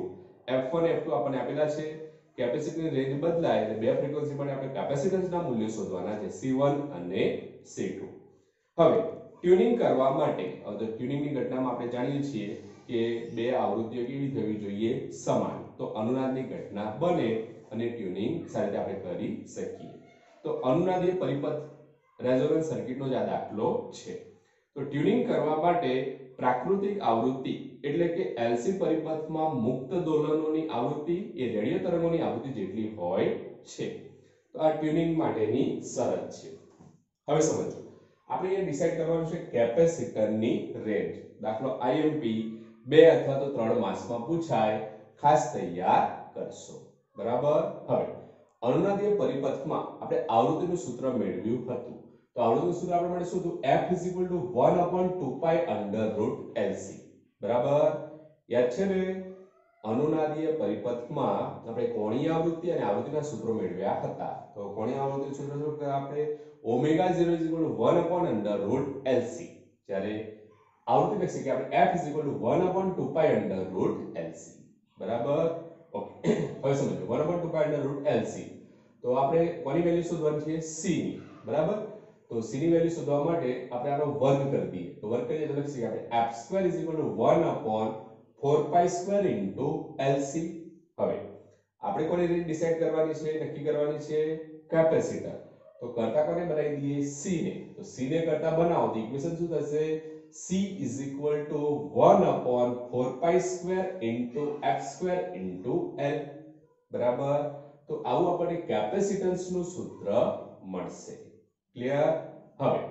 F1 F2 આપણને આપેલા છે. કેપેસિટરની રેન્જ બદલાય એટલે બે ફ્રીક્વન્સી માટે આપણે કેપેસિટન્સના મૂલ્યો શોધવાના છે, C1 અને C2. હવે ટ્યુનિંગ કરવા માટે, તો ટ્યુનિંગની ઘટનામાં આપણે જાણીએ છીએ કે બે આવૃત્તિઓ કેવી થવી જોઈએ? સમાન. તો અનુનાદની ઘટના બને અને ટ્યુનિંગ સારી રીતે આપણે કરી શકીએ. તો અનુનાદીય પરિપથ રેઝોનન્સ સર્કિટનો જ આ દાખલો છે. તો ટ્યુનિંગ કરવા માટે પ્રાકૃતિક આવૃત્તિ એટલે કે એલસી પરિપથમાં મુક્ત દોલનોની આવૃત્તિ એ રેડિયો તરંગોની આવૃત્તિ જેટલી હોય છે. તો આ ટ્યુનિંગ માટેની શરત છે. હવે સમજો આપણે અહીંયા ડિસાઈડ કરવાનું છે કેપેસિટરની રેન્જ. દાખલો આઈએમપી 2 અથવા તો 3 માર્ક્સમાં પૂછાય, ખાસ તૈયાર કરશો. બરાબર. હવે અનુનાદીય પરિપથમાં આપણે આવૃત્તિનું સૂત્ર મેળવ્યું હતું. તો આવૃત્તિનું સૂત્ર આપણે મળે શું હતું? F = 1/2π √LC. બરાબર. યાદ છે ને? અનુનાદીય પરિપથમાં આપણે કોણીય આવૃત્તિ અને આવૃત્તિના સૂત્રો મેળવ્યા હતા. તો કોણીય આવૃત્તિનું સૂત્ર શું કે આપણે ઓમેગા 0 = 1/√LC. જ્યારે આવૃત્તિ લખી શકીએ આપણે F = 1/2π √LC. બરાબર. ઓકે. હવે સમજો 1/2π √LC. તો આપણે કોની વેલ્યુ શોધવાની છે? C ની. બરાબર. તો C ની વેલ્યુ શોધવા માટે આપણે આનો વર્ગ કરી દઈએ. તો વર્ગ કરીએ તો લખી શકીએ આપણે F² = 1/4π² LC. હવે આપણે કોની રેન્જ ડિસાઈડ કરવાની છે? નક્કી કરવાની છે કેપેસિટર. તો કરતા કોને બનાવી દઈએ? C ને. તો C ને કરતા બનાવો તો ઇક્વેશન શું થશે? C = 1/4π² F² L. બરાબર. તો આવું આપણને કેપેસિટન્સનું સૂત્ર મળશે. ક્લિયર? હવે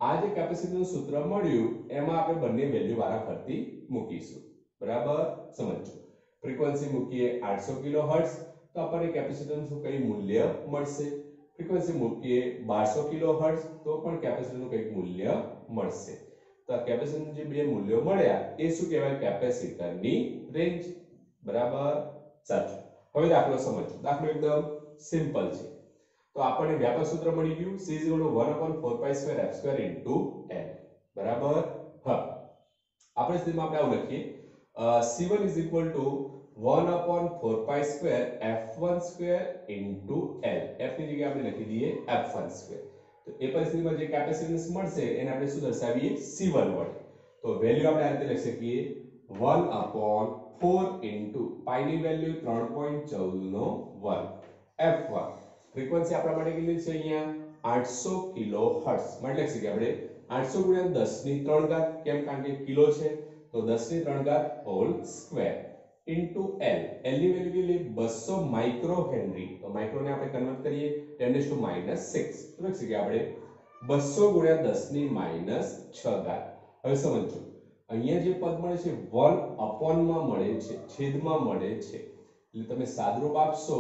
આ જે કેપેસિટન્સનું સૂત્ર મળ્યું એમાં આપણે બંને વેલ્યુ વારાફરતી મૂકીશું. બરાબર. સમજો ફ્રીક્વન્સી મૂકીએ 800 કિલોહર્ટ્ઝ તો આપણને કેપેસિટન્સનું કઈ મૂલ્ય મળશે? ફ્રીક્વન્સી મૂકીએ 1200 કિલોહર્ટ્ઝ તો પણ કેપેસિટરનું કઈક મૂલ્ય મળશે. તો આ કેપેસિટરના જે બે મૂલ્યો મળ્યા એ શું કહેવાય? કેપેસિટરની રેન્જ. બરાબર. સાચું. હવે દાખલો સમજો. દાખલો એકદમ સિમ્પલ છે. તો આપણને વ્યાપક સૂત્ર મળી ગયું. C = 1/4π² F² L. બરાબર. હવે આપણે સ્થિતિમાં આપણે આવું લખીએ C1 = 1/4π² F1² L. F ની જગ્યાએ આપણે લખી દઈએ F1². તો એ પરિસ્થિતિમાં જે કેપેસિટન્સ મળશે એને આપણે શું દર્શાવીએ? C1 વડે. તો વેલ્યુ આપણે આ રીતે લખી શકીએ 1/4 * પાઈ ની વેલ્યુ 3.14 નો વર્ગ F1. ફ્રીક્વન્સી આપણા માટે કેટલી છે? અહીંયા 800 કિલોહર્ટ્ઝ. માટે લખી શકીએ આપણે 800 × 10⁻³ કેમ? કારણ કે કિલો છે તો 10⁻³ whole square into L. L ની વેલ્યુ કેટલી? 200 માઇક્રો હેનરી. તો માઇક્રો ને આપણે કન્વર્ટ કરીએ 10⁻⁻6. તો લખી શકીએ આપણે 200 × 10⁻⁶. હવે સમજો અહીંયા જે પદ મળે છે 1 માં મળે છે, છેદમાં મળે છે. એટલે તમે સાદરૂપ આપશો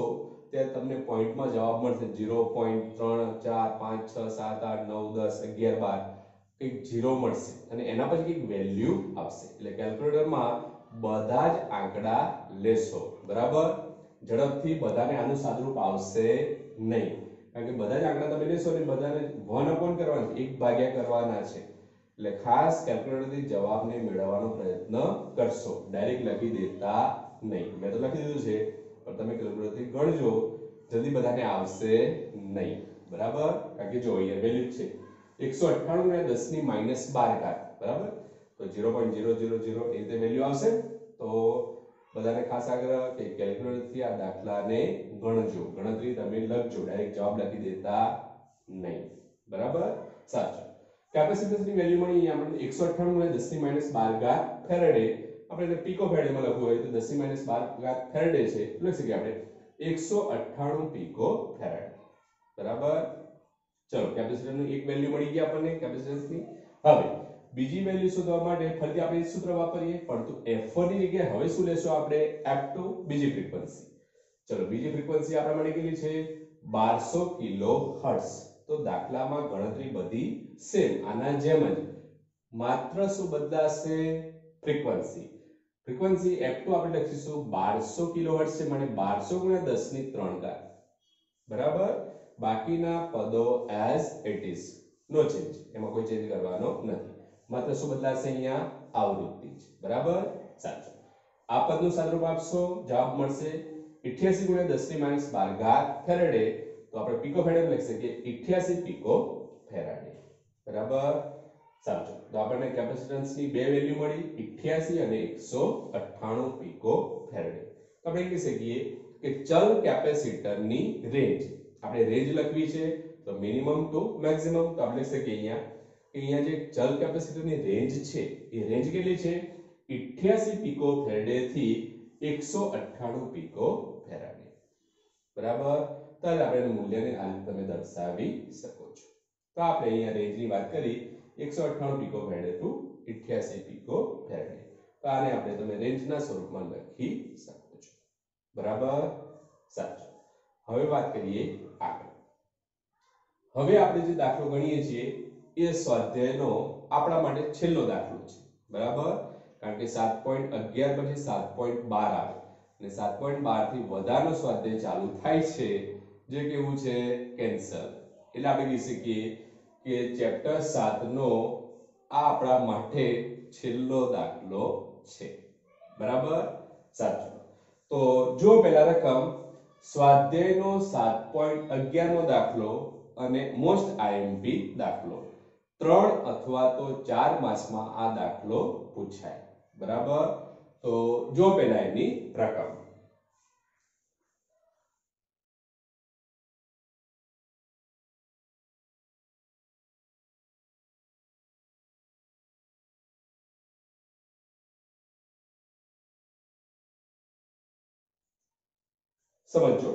ત્યારે તમને પોઈન્ટમાં જવાબ મળશે 0.3 4 5 6 7 8 9 10 11 12 એક 0 મળશે અને એના પછી એક વેલ્યુ આવશે. એટલે કેલ્ક્યુલેટરમાં બધા જ આંકડા લેશો. બરાબર. ઝડપથી બધાને આનું સાદરૂપ આવશે નહીં કારણ કે બધા જ આંકડા તમે લેશો અને બધાને 1 કરવાના છે, 1 ભાગ્યા કરવાના છે. એટલે ખાસ કેલ્ક્યુલેટરથી જવાબને મેળવવાનો પ્રયત્ન કરશો. ડાયરેક્ટ લખી દેતા નહીં. મેં તો લખી દીધું છે પણ તમે કેલ્ક્યુલેટરથી ગણજો, જલ્દી બધાને આવશે નહીં. બરાબર. કારણ કે જો અહીંયા વેલ્યુ છે 198 × 10⁻12. બરાબર. તો 0.000 એ રીતે વેલ્યુ આવશે. તો બધાને ખાસ આગ્રહ કે કેલ્ક્યુલેટરથી આ દાખલાને ગણજો, ગણતરી તમે લખજો, ડાયરેક્ટ જવાબ લખી દેતા નહીં. બરાબર. સાચું. કેપેસિટન્સની વેલ્યુ મળી આપણને 198 × 10⁻12 ફેરેડે. આપણે એને પીકો ફેરેડેમાં લખવું હોય તો 10⁻12 ફેરેડે છે. લખી શકીએ આપણે 198 પીકો ફેરેડ. બરાબર. ચલો કેપેસિટરનું એક વેલ્યુ મળી ગઈ આપણને કેપેસિટન્સની. હવે બીજી વેલ્યુ શોધવા માટે ફરીથી આપણે સૂત્ર વાપરીએ પરંતુ F1 ની જગ્યાએ હવે શું લેશો આપણે? F2 બીજી ફ્રીક્વન્સી. ચલો બીજી ફ્રીક્વન્સી આપણા માટે કેટલી છે? 1200 કિલોહર્ટ્ઝ. તો દાખલામાં ગણતરી બધી સેમ આના જેમ જ, માત્ર શું બદલાશે? ફ્રીક્વન્સી. ફ્રીક્વન્સી F2 આપણે લખીશું 1200 કિલોહર્ટ્ઝ છે માટે 1200 × 10⁻³ બરાબર. બાકીના પદો as it is, no change. એમાં કોઈ ચેન્જ કરવાનો નથી. માત્ર શું બદલાશે? અહીંયા આવૃત્તિ છે. બરાબર. સાચું. આ પદનું સાદરૂપ આપશો જવાબ મળશે 88 × 10⁻12 ફેરેડે. તો આપણે પીકો ફેરેડે લખી શકીએ 88 પીકો ફેરાડે. બરાબર. સાચું. તો આપણને કેપેસિટન્સની બે વેલ્યુ મળી 88 અને 198 પીકો ફેરાડે. તો આપણે કહી શકીએ કે ચલ કેપેસિટરની રેન્જ, આપણે રેન્જ લખવી છે તો મિનિમમ ટુ મેક્સિમમ. તો આપણે લખી શકીએ અહીંયા કે અહીંયા જે ચલ કેપેસિટરની રેન્જ છે એ રેન્જ કેટલી છે 88 પીકો ફેરેડે થી 198 પીકો ફેરાડે બરાબર તો આપણે મૂલ્યને આ રીતે તમે દર્શાવી શકો છો તો આપણે અહીંયા રેન્જની વાત કરી 198 pico farad to 88 pico farad તો આને આપણે તમે રેન્જના સ્વરૂપમાં લખી શકો છો બરાબર સાચું હવે વાત કરીએ આગળ હવે આપણે જે દાખલો ગણીએ છીએ એ સ્વાધ્યાયનો આપણા માટે છેલ્લો દાખલો છે બરાબર કારણ કે 7.11 પછી 7.12 આવે અને 7.12 થી વધારનો સ્વાધ્યાય ચાલુ થાય છે જે કેવું છે કેન્સર એટલે આપણે કહી શકીએ કે ચેપ્ટર 7 નો આ આપણા માટે છેલ્લો દાખલો છે બરાબર સાચું તો જો પહેલા રકમ સ્વાધ્યાયનો 7.11 નો દાખલો અને મોસ્ટ આઈએમપી દાખલો 3 અથવા તો 4 માર્ક્સમાં આ દાખલો પૂછાય બરાબર તો જો પહેલા એની રકમ સમજો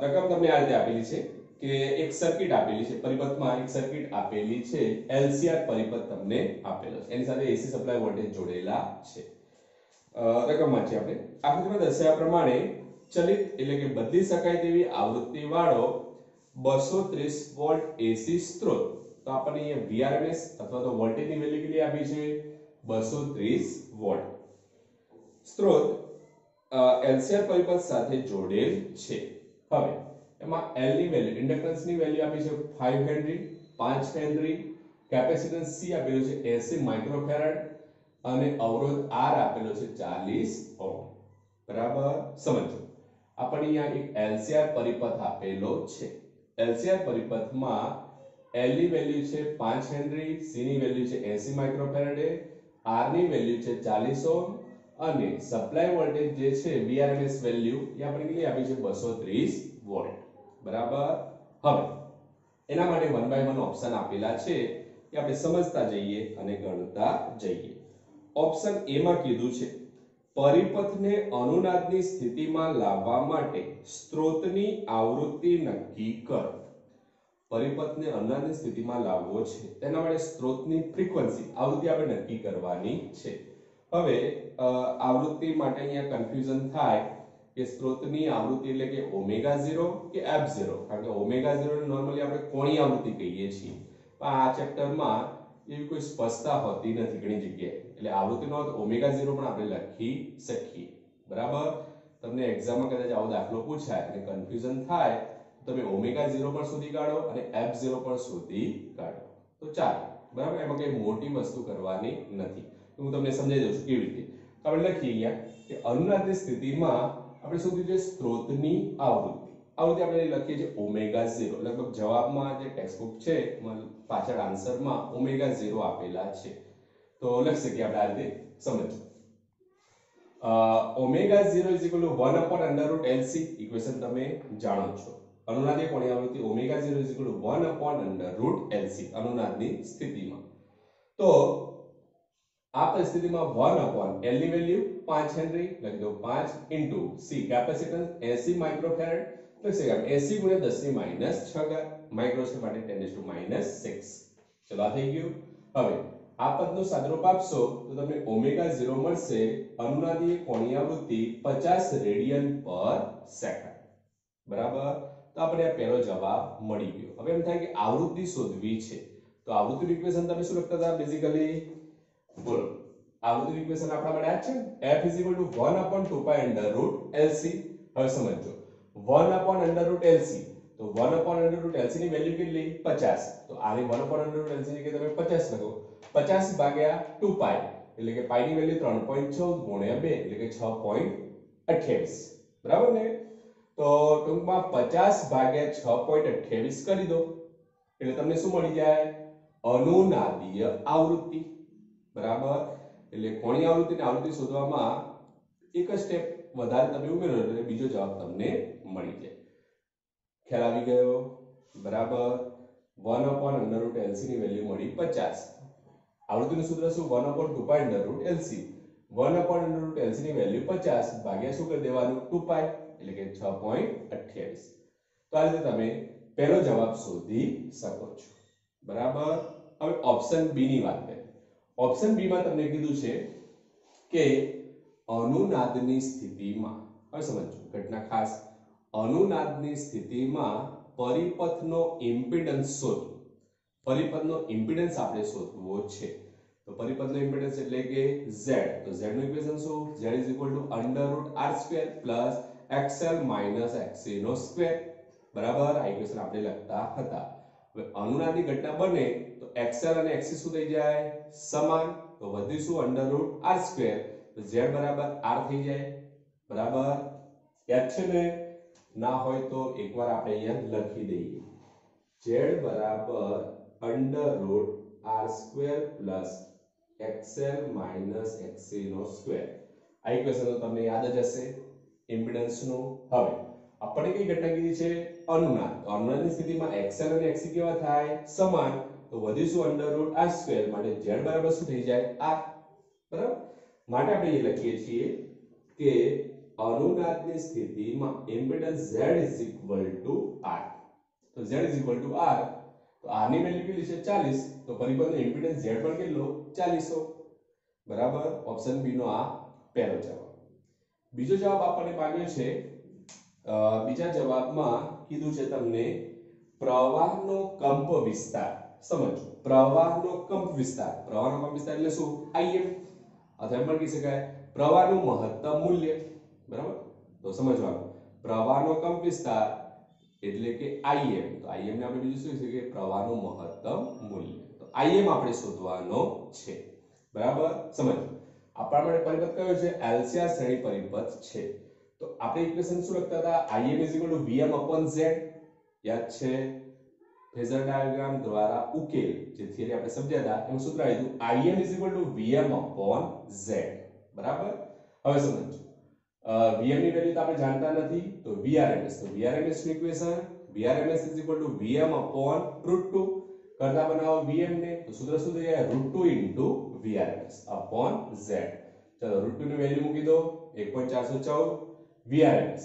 રકમ તમને આ રીતે આપેલી છે કે એક સર્કિટ આપેલી છે પરિપથમાં એક સર્કિટ આપેલી છે એલસીઆર પરિપથ તમને આપેલો છે એની સાથે એસી સપ્લાય વોલ્ટેજ જોડેલા છે રકમમાં છે આપણે આકૃતિમાં દર્શાવ્યા પ્રમાણે ચલિત એટલે કે બદલી શકાય તેવી આવૃત્તિ વાળો 230 વોલ્ટ એસી સ્ત્રોત તો આપણને અહીંયા VRMS અથવા તો વોલ્ટેજની વેલ્યુ કેટલી આપી છે 230 વોલ્ટ સ્ત્રોત એલસીઆર પરિપથ સાથે જોડેલ છે હવે એમાં L ની વેલ્યુ ઇન્ડક્ટન્સની વેલ્યુ આપી છે 5 હેનરી 5 હેનરી કેપેસિટન્સ C આપેલું છે 80 માઇક્રોફેરાડ અને અવરોધ R આપેલો છે 40 ઓહ્મ બરાબર સમજો આપણે અહીંયા એક એલસીઆર પરિપથ આપેલો છે એલસીઆર પરિપથમાં L ની વેલ્યુ છે 5 હેનરી C ની વેલ્યુ છે 80 માઇક્રોફેરાડ R ની વેલ્યુ છે 40 ઓહ્મ અને સપ્લાય વોલ્ટેજ જે છે VRMS વેલ્યુ એ આપણે કેટલી આપી છે 230 વોલ્ટ બરાબર હવે એના માટે 1 બાય 1 ઓપ્શન આપેલા છે કે આપણે સમજતા જઈએ અને ગણતા જઈએ ઓપ્શન એ માં કીધું છે પરિપથને અનુનાદની સ્થિતિમાં લાવવા માટે સ્ત્રોતની આવૃત્તિ નક્કી કરો પરિપથને અનુનાદની સ્થિતિમાં લાવવો છે તેના માટે સ્ત્રોતની ફ્રીક્વન્સી આવૃત્તિ આપણે નક્કી કરવાની છે હવે આવૃત્તિ માટે અહીંયા કન્ફ્યુઝન થાય કે સ્ત્રોતની આવૃત્તિ એટલે કે ઓમેગા 0 કે f0 કારણ કે ઓમેગા 0 ને નોર્મલી આપણે કોણીય આવૃત્તિ કહીએ છીએ પણ આ ચેપ્ટરમાં એવી કોઈ સ્પષ્ટતા હોતી નથી ઘણી જગ્યાએ એટલે આવૃત્તિનો અર્થ ઓમેગા 0 પણ આપણે લખી શકીએ બરાબર તમને એક્ઝામમાં કદાચ આવો દાખલો પૂછાય અને કન્ફ્યુઝન થાય તો તમે ઓમેગા 0 પણ શોધી કાઢો અને f0 પણ શોધી કાઢો તો ચાલો બરાબર એમાં કઈ મોટી વસ્તુ કરવાની નથી હું તમને સમજાવી દઉં છું કેવી રીતે આપણે લખીએ અહીંયા કે અનુનાદની સ્થિતિમાં આપણે શું કીધું છે સ્ત્રોતની આવૃત્તિ આપણે લખીએ છીએ ઓમેગા 0 લગભગ જવાબમાં જે ટેક્સ્ટબુક છે પાછળ આન્સરમાં ઓમેગા 0 આપેલા છે તો લખી શકીએ આપણે આ રીતે સમજો ઓમેગા 0 1/√LC ઇક્વેશન તમે જાણો છો અનુનાદીય કોણીય આવૃત્તિ ઓમેગા 0 1/√LC અનુનાદની સ્થિતિમાં તો આ પરિસ્થિતિમાં 1/L ની વેલ્યુ 5 હેનરી લખી દો 5 C કેપેસિટન્સ 80 માઇક્રોફેરાડ લખી શકાય 80 × 10⁻⁶ માઇક્રોસેકન્ડ માટે 10⁻⁶ ચલો આ થઈ ગયું હવે આ પદનું સાદરૂપ આપશો તો તમને ઓમેગા 0 મળશે અનુનાદીય કોણીય આવૃત્તિ 50 રેડિયન પર સેકન્ડ બરાબર તો આપણે આ પહેલો જવાબ મળી ગયો હવે એમ થાય કે આવૃત્તિ શોધવી છે તો આવૃત્તિનું ઇક્વેશન તમે શું લખતા હતા બેઝિકલી બોલો આવૃત્તિ ઇક્વેશન આપણા માટે આ છે f = 1/2π√LC હવે સમજો 1/√LC તો 1/√LC ની વેલ્યુ કેટલી 50 તો આની 1/√LC ની કે તમે 50 લખો 50 ભાગ્યા 2π એટલે કે પાઈ ની વેલ્યુ 3.14 × 2 એટલે કે 6.28 બરાબર ને તો ટૂંકમાં 50 ભાગ્યા 6.28 કરી દો એટલે તમને શું મળી જાય અનુનાદીય આવૃત્તિ બરાબર એટલે કોણીય આવૃત્તિ અને આવૃત્તિ શોધવામાં એક સ્ટેપ વધારે તમે ઉમેરો એટલે બીજો જવાબ તમને મળી જાય ખ્યાલ આવી ગયો બરાબર 1/√LC ની વેલ્યુ મળી 50. આવૃત્તિનું સૂત્ર શું 1/2π√LC 1/√LC ની વેલ્યુ 50 ભાગ્યા શું કરી દેવાનું 2π એટલે કે 6.28. તો આ રીતે તમે પહેલો જવાબ શોધી શકો છો. બરાબર. હવે ઓપ્શન બી ની વાત કરીએ. ઓપ્શન બી માં તમને કીધું છે કે અનુનાદની સ્થિતિમાં, હવે સમજો ઘટના ખાસ, અનુનાદની સ્થિતિમાં પરિપથનો ઇમ્પિડન્સ શોધો. પરિપથનો ઇમ્પિડન્સ આપણે શોધવો છે. તો પરિપથનો ઇમ્પિડન્સ એટલે કે z. તો z નું ઇક્વેશન શું? z √r² xl xc નો સ્ક્વેર. બરાબર. આ ઇક્વેશન આપણે લખતા હતા. હવે અનુનાદની ઘટના બને તો xl અને xc શું થઈ જાય? સમાન. તો વધીશું √r². તો z બરાબર r થઈ જાય. બરાબર. યાદ છે ને? ના હોય તો એકવાર આપણે અહીંયા લખી દઈએ. z બરાબર √r² xl xc નો સ્ક્વેર. આ ઇક્વેશન તો તમને યાદ જ હશે ઇમ્પિડન્સ નું. હવે આપણે કઈ ઘટના કીધી છે? અનુનાદ. તો અનુનાદની સ્થિતિમાં xl અને xc કેવા થાય? સમાન. તો વધીશું √r² માટે z બરાબર શું થઈ જાય? r. બરાબર. માટે આપણે એ લખીએ છીએ કે અનુનાદની સ્થિતિમાં ઇમ્પિડન્સ z r. તો z r. તો r ની વેલ્યુ કેટલી છે? 40. તો પરિપથનો ઇમ્પિડન્સ z પણ કેટલો? 40 ઓહ્મ. બરાબર. ઓપ્શન બી નો આ પહેલો જવાબ. બીજો જવાબ આપણને માંગ્યો છે. બીજા જવાબમાં કીધું છે તમને પ્રવાહનો કંપ વિસ્તાર. સમજો પ્રવાહનો કંપ વિસ્તાર. પ્રવાહનો કંપ વિસ્તાર એટલે શું? Im. અથવા એમ પણ કહી શકાય પ્રવાહનું મહત્તમ મૂલ્ય. બરાબર. તો સમજવાનું પ્રવાહનો કંપ વિસ્તાર એટલે કે Im. તો Im ને આપણે બીજું શું છે કે પ્રવાહનું મહત્તમ મૂલ્ય. તો Im આપણે શોધવાનો છે. બરાબર. સમજો આપણા માટે પરિપથ કયો છે? એલસીઆર શ્રેણી પરિપથ છે. તો આપણે ઇક્વેશન શું લખતા હતા? Im Vm/z. યાદ છે? ફેઝર ડાયાગ્રામ દ્વારા ઉકેલ જે થિયરી આપણે સમજ્યા હતા એનું સૂત્ર આવ્યું Im Vm/z. બરાબર. હવે સમજો Vm ની વેલ્યુ તો આપણે જાણતા નથી તો Vrms. તો Vrms ની ઇક્વેશન Vrms Vm/√2. કરતા બનાવો Vm ને તો સૂત્ર શું થઈ જાય? √2 Vrms z. ચલો √2 ની વેલ્યુ મૂકી દો 1.414. Vrms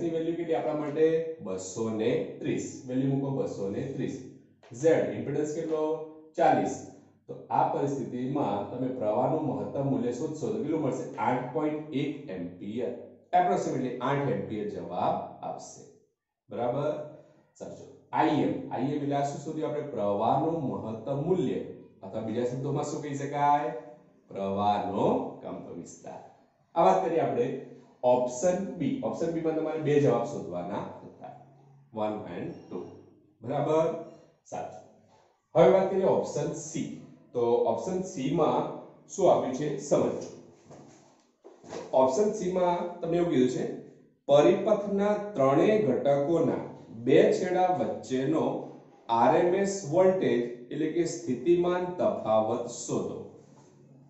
ની વેલ્યુ કેટલી આપણા માટે? 230. વેલ્યુ મૂકો 230. z ઇમ્પિડન્સ કેટલો? 40. તો આ પરિસ્થિતિમાં તમે પ્રવાહનું મહત્તમ મૂલ્ય શોધશો તો કેટલું મળશે? 8.1 એમ્પિયર. એપ્રોક્સિમેટલી 8 એમ્પિયર જવાબ આવશે. બરાબર. સાચો. Im એટલે શું શોધ્યું આપણે? પ્રવાહનું મહત્તમ મૂલ્ય અથવા બીજા શબ્દોમાં શું કહી શકાય? પ્રવાહનો કંપ વિસ્તાર. આ વાત કરીએ આપણે ઓપ્શન બી. ઓપ્શન બી માં તમારે બે જવાબ શોધવાના હતા 1 and 2. બરાબર. સાચું. હવે વાત કરીએ ઓપ્શન સી. તો ઓપ્શન સી માં શું આપ્યું છે સમજો. ઓપ્શન સી માં તમને એવું કીધું છે પરિપથના ત્રણેય ઘટકોના બે છેડા વચ્ચેનો RMS વોલ્ટેજ એટલે કે સ્થિતિમાન તફાવત શોધો.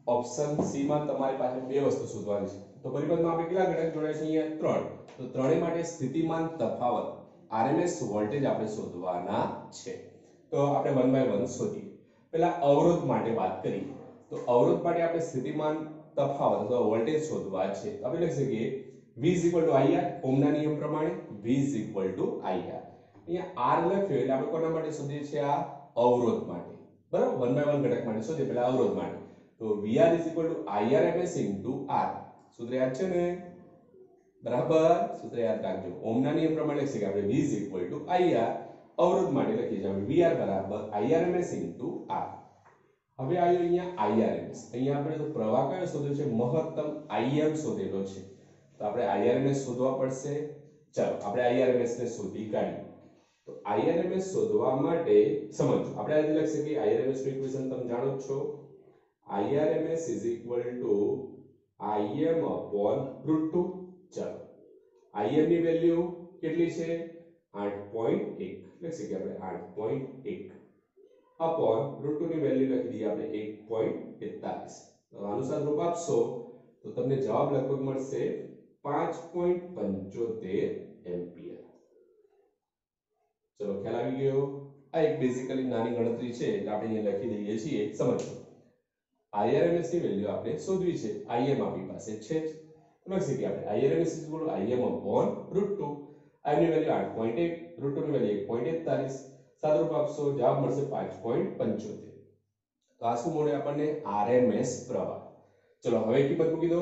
ઓપ્શન સી માં તમારી પાસે બે વસ્તુ શોધવાની છે. તો પરિપથમાં આપણે કેટલા ઘટક જોડ્યા છે? અહીંયા 3. તો ત્રણેય માટે સ્થિતિમાન તફાવત RMS વોલ્ટેજ આપણે શોધવાના છે. તો આપણે 1 by 1 શોધીએ. પહેલા અવરોધ માટે વાત કરીએ. તો અવરોધ માટે આપણે સ્થિતિમાન તફાવત અથવા વોલ્ટેજ શોધવા છે. તો આપણે લખી શકીએ V IR. ઓહમના નિયમ પ્રમાણે V IR. અહીંયા R લખ્યો એટલે આપણે કોના માટે શોધીએ છીએ? આ અવરોધ માટે. બરાબર. 1 by 1 ઘટક માટે શોધીએ. પહેલા અવરોધ માટે. તો VR IRMS R. સૂત્ર યાદ છે ને? બરાબર. સૂત્ર યાદ રાખજો. ઓહમના નિયમ પ્રમાણે લખી શકીએ આપણે V IR. અવરોધ માટે લખીએ છીએ VR બરાબર IRMS R. હવે આવ્યો અહીંયા IRMS. અહીંયા આપણે તો પ્રવાહ કયો શોધ્યો છે? મહત્તમ Im શોધેલો છે. તો આપણે IRMS શોધવા પડશે. ચાલો આપણે IRMS ને શોધી કાઢીએ. તો IRMS શોધવા માટે સમજો આપણે આ રીતે લખી શકીએ IRMS ની ઇક્વેશન તમે જાણો જ છો. IRMS Im/√2. ચાલો Im ની વેલ્યુ કેટલી છે? 8.1. લખી શકીએ આપણે 8.1 અપોન √2 ની વેલ્યુ લખી દઈએ આપણે 1.41. તો અનુસાર રૂપ આપશો તો તમને જવાબ લગભગ મળશે 5.75 એમ્પિયર. ચલો ખ્યાલ આવી ગયો. આ એક બેઝિકલી નાની ગણતરી છે એટલે આપણે અહીંયા લખી દઈએ છીએ. સમજો IRMS ની વેલ્યુ આપણે શોધવી છે. Im આપણી પાસે છે જ. લખી શકીએ આપણે IRMS Im upon √2. I ની વેલ્યુ 8.1, √2 ની વેલ્યુ 1.41. સાદુરૂપ આપશો જવાબ મળશે 5.75. તો આ શું મળે આપણને? RMS પ્રવાહ. ચલો હવે કિંમત મૂકી દો.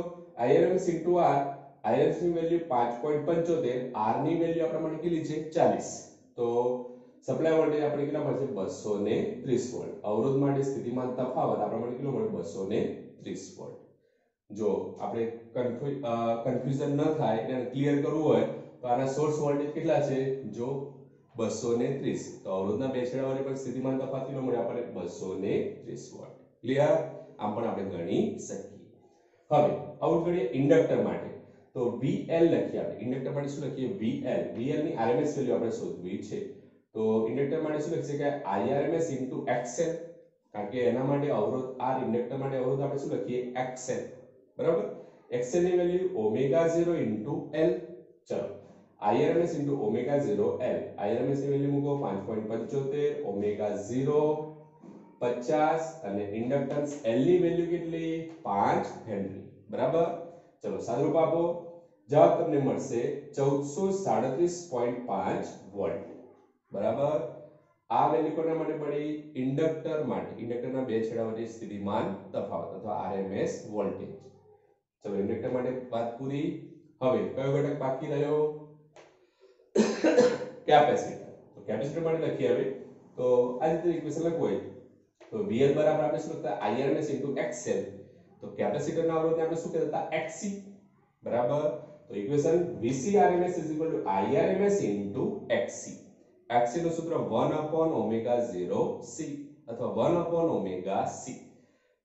IRMS * R. IRMS ની વેલ્યુ 5.75, R ની વેલ્યુ આપણા માટે કેટલી છે? 40. તો સપ્લાય વોલ્ટેજ આપણે કેટલા મળશે? 230 વોલ્ટ. અવરોધ માટે સ્થિતિમાન તફાવત આપણા માટે કેટલો મળે? 230 વોલ્ટ. જો આપણે કન્ફ્યુઝન ન થાય અને ક્લિયર કરવું હોય તો આના સોર્સ વોલ્ટેજ કેટલા છે? જો 230, તો અવરોધના બે છેડા વચ્ચે પણ સ્થિતિમાન તફાવત કેટલો મળે આપણને? 230 વોલ્ટ. ક્લિયર? આમ પણ આપણે ગણી શકીએ. હવે આવું કરીએ ઇન્ડક્ટર માટે. તો VL લખીએ આપણે. ઇન્ડક્ટર માટે શું લખીએ? VL. VL ની RMS વેલ્યુ આપણે શોધવી છે. તો ઇન્ડક્ટર માટે શું લખી શકાય? IRMS * XL. કારણ કે એના માટે અવરોધ R, ઇન્ડક્ટર માટે અવરોધ આપણે શું લખીએ? XL. બરાબર? XL ની વેલ્યુ ω0 * L. ચલો IRMS * ω0 L. IRMS ની વેલ્યુ મૂકો 5.75, ω0 50 અને ઇન્ડક્ટન્સ L ની વેલ્યુ કેટલી? 5 હેનરી. બરાબર? ચલો સાદુરૂપ આપો. જવાબ તમને મળશે 1437.5 વોલ્ટ. બરાબર? આ વેલ્યુ કોના માટે મળી? ઇન્ડક્ટર માટે. ઇન્ડક્ટરના બે છેડા વચ્ચે સ્થિતિમાન તફાવત અથવા RMS વોલ્ટેજ. ચલો ઇન્ડક્ટર માટે વાત પૂરી. હવે કયો ઘટક બાકી રહ્યો? કેપેસિટર. તો કેપેસિટર માટે લખીએ હવે. તો આ રીતે ઇક્વેશન લખવું હોય તો VL બરાબર આપણે શું લખતા? IRMS * XL. તો કેપેસિટરના અવરોધને આપણે શું કહેતા? XC. બરાબર? તો equation VC RMS = IRMS * XC. XC નું સૂત્ર 1/ω0C અથવા 1/ωc.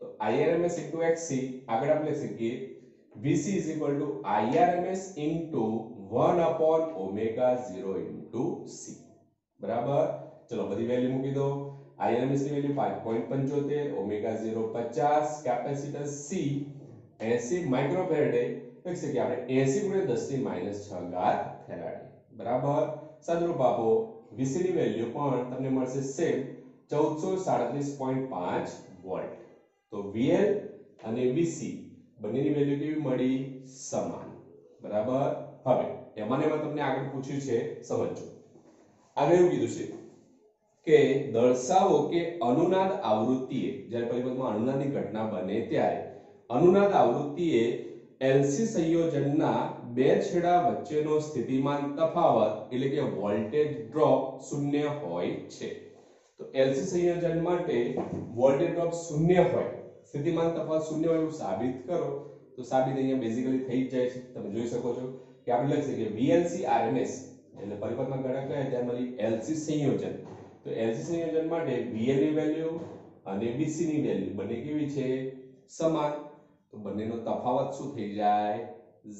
તો IRMS * XC આગળ આપણે લખી શકીએ VC = IRMS * 1/ω0 C. બરાબર? ચલો બધી વેલ્યુ મૂકી દો. IRMS ની વેલ્યુ 5.75, ω0 50, કેપેસિટર C 80 માઇક્રોફેરાડે. લખી શકીએ આપણે 80 × 10⁻6 ફેરાડે. બરાબર? સાદુરૂપ આપો. VC ની વેલ્યુ પણ તમને મળશે સેમ 1437.5 વોલ્ટ. તો VL અને VC બંનેની વેલ્યુ કેવી મળી? સમાન. બરાબર? હવે એમાં તમને આગળ પૂછ્યું છે સમજો. આગળ એવું કીધું છે કે દર્શાવો કે અનુનાદ આવૃત્તિએ, જ્યારે પરિપથમાં અનુનાદની ઘટના બને ત્યારે અનુનાદ આવૃત્તિએ LC સંયોજનના બે છેડા વચ્ચેનો સ્થિતિમાન તફાવત એટલે કે વોલ્ટેજ ડ્રોપ 0 હોય છે. તો LC સંયોજન માટે વોલ્ટેજ ડ્રોપ 0 હોય, સ્થિતિમાન તફાવત 0 હોય એવું સાબિત કરો. તો સાબિત અહીંયા બેઝિકલી થઈ જ જાય છે. તમે જોઈ શકો છો કે આપણે લખી શકીએ VLC RMS એટલે પરિપથમાં ઘટક કયા? ત્યારમાંથી LC સંયોજન. તો LC સંયોજન માટે VL ની વેલ્યુ અને VC ની વેલ્યુ બંને કેવી છે? સમાન. તો બંનેનો તફાવત શું થઈ જાય?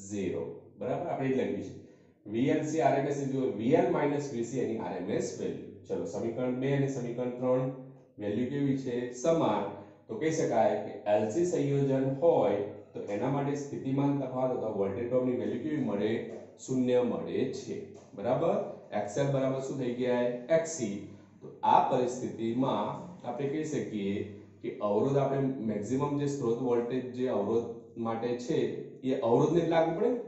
0. બરાબર? આપણે એ લખ્યું છે VLC RMS = VL - VC એની RMS વેલ્યુ. ચલો સમીકરણ 2 અને સમીકરણ 3 વેલ્યુ કેવી છે? સમાન. તો કહી શકાય કે LC સંયોજન હોય તો એના માટે સ્થિતિમાન તફાવત અથવા વોલ્ટેજ ડ્રોપની વેલ્યુ કેવી મળે? 0 મળે છે. બરાબર? XL બરાબર શું થઈ ગયા? XC. તો આ પરિસ્થિતિમાં આપણે કહી શકીએ કે અવરોધ આપણે મેક્સિમમ જે સ્ત્રોત વોલ્ટેજ જે અવરોધ માટે છે એ અવરોધને જ લાગુ પડે.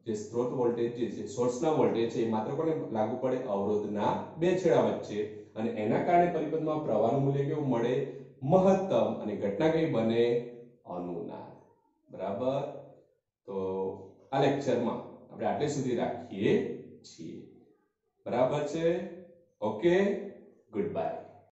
જે સ્ત્રોત વોલ્ટેજ જે છે, સોર્સના વોલ્ટેજ છે એ માત્ર કોને લાગુ પડે? અવરોધના બે છેડા વચ્ચે. અને એના કારણે પરિપથમાં પ્રવાહનું મૂલ્ય કેવું મળે? મહત્તમ. અને ઘટના કઈ બને? અનુનાદ. બરાબર? તો આ લેક્ચરમાં આપણે આટલે સુધી રાખીએ છીએ. બરાબર છે? Okay, good bye.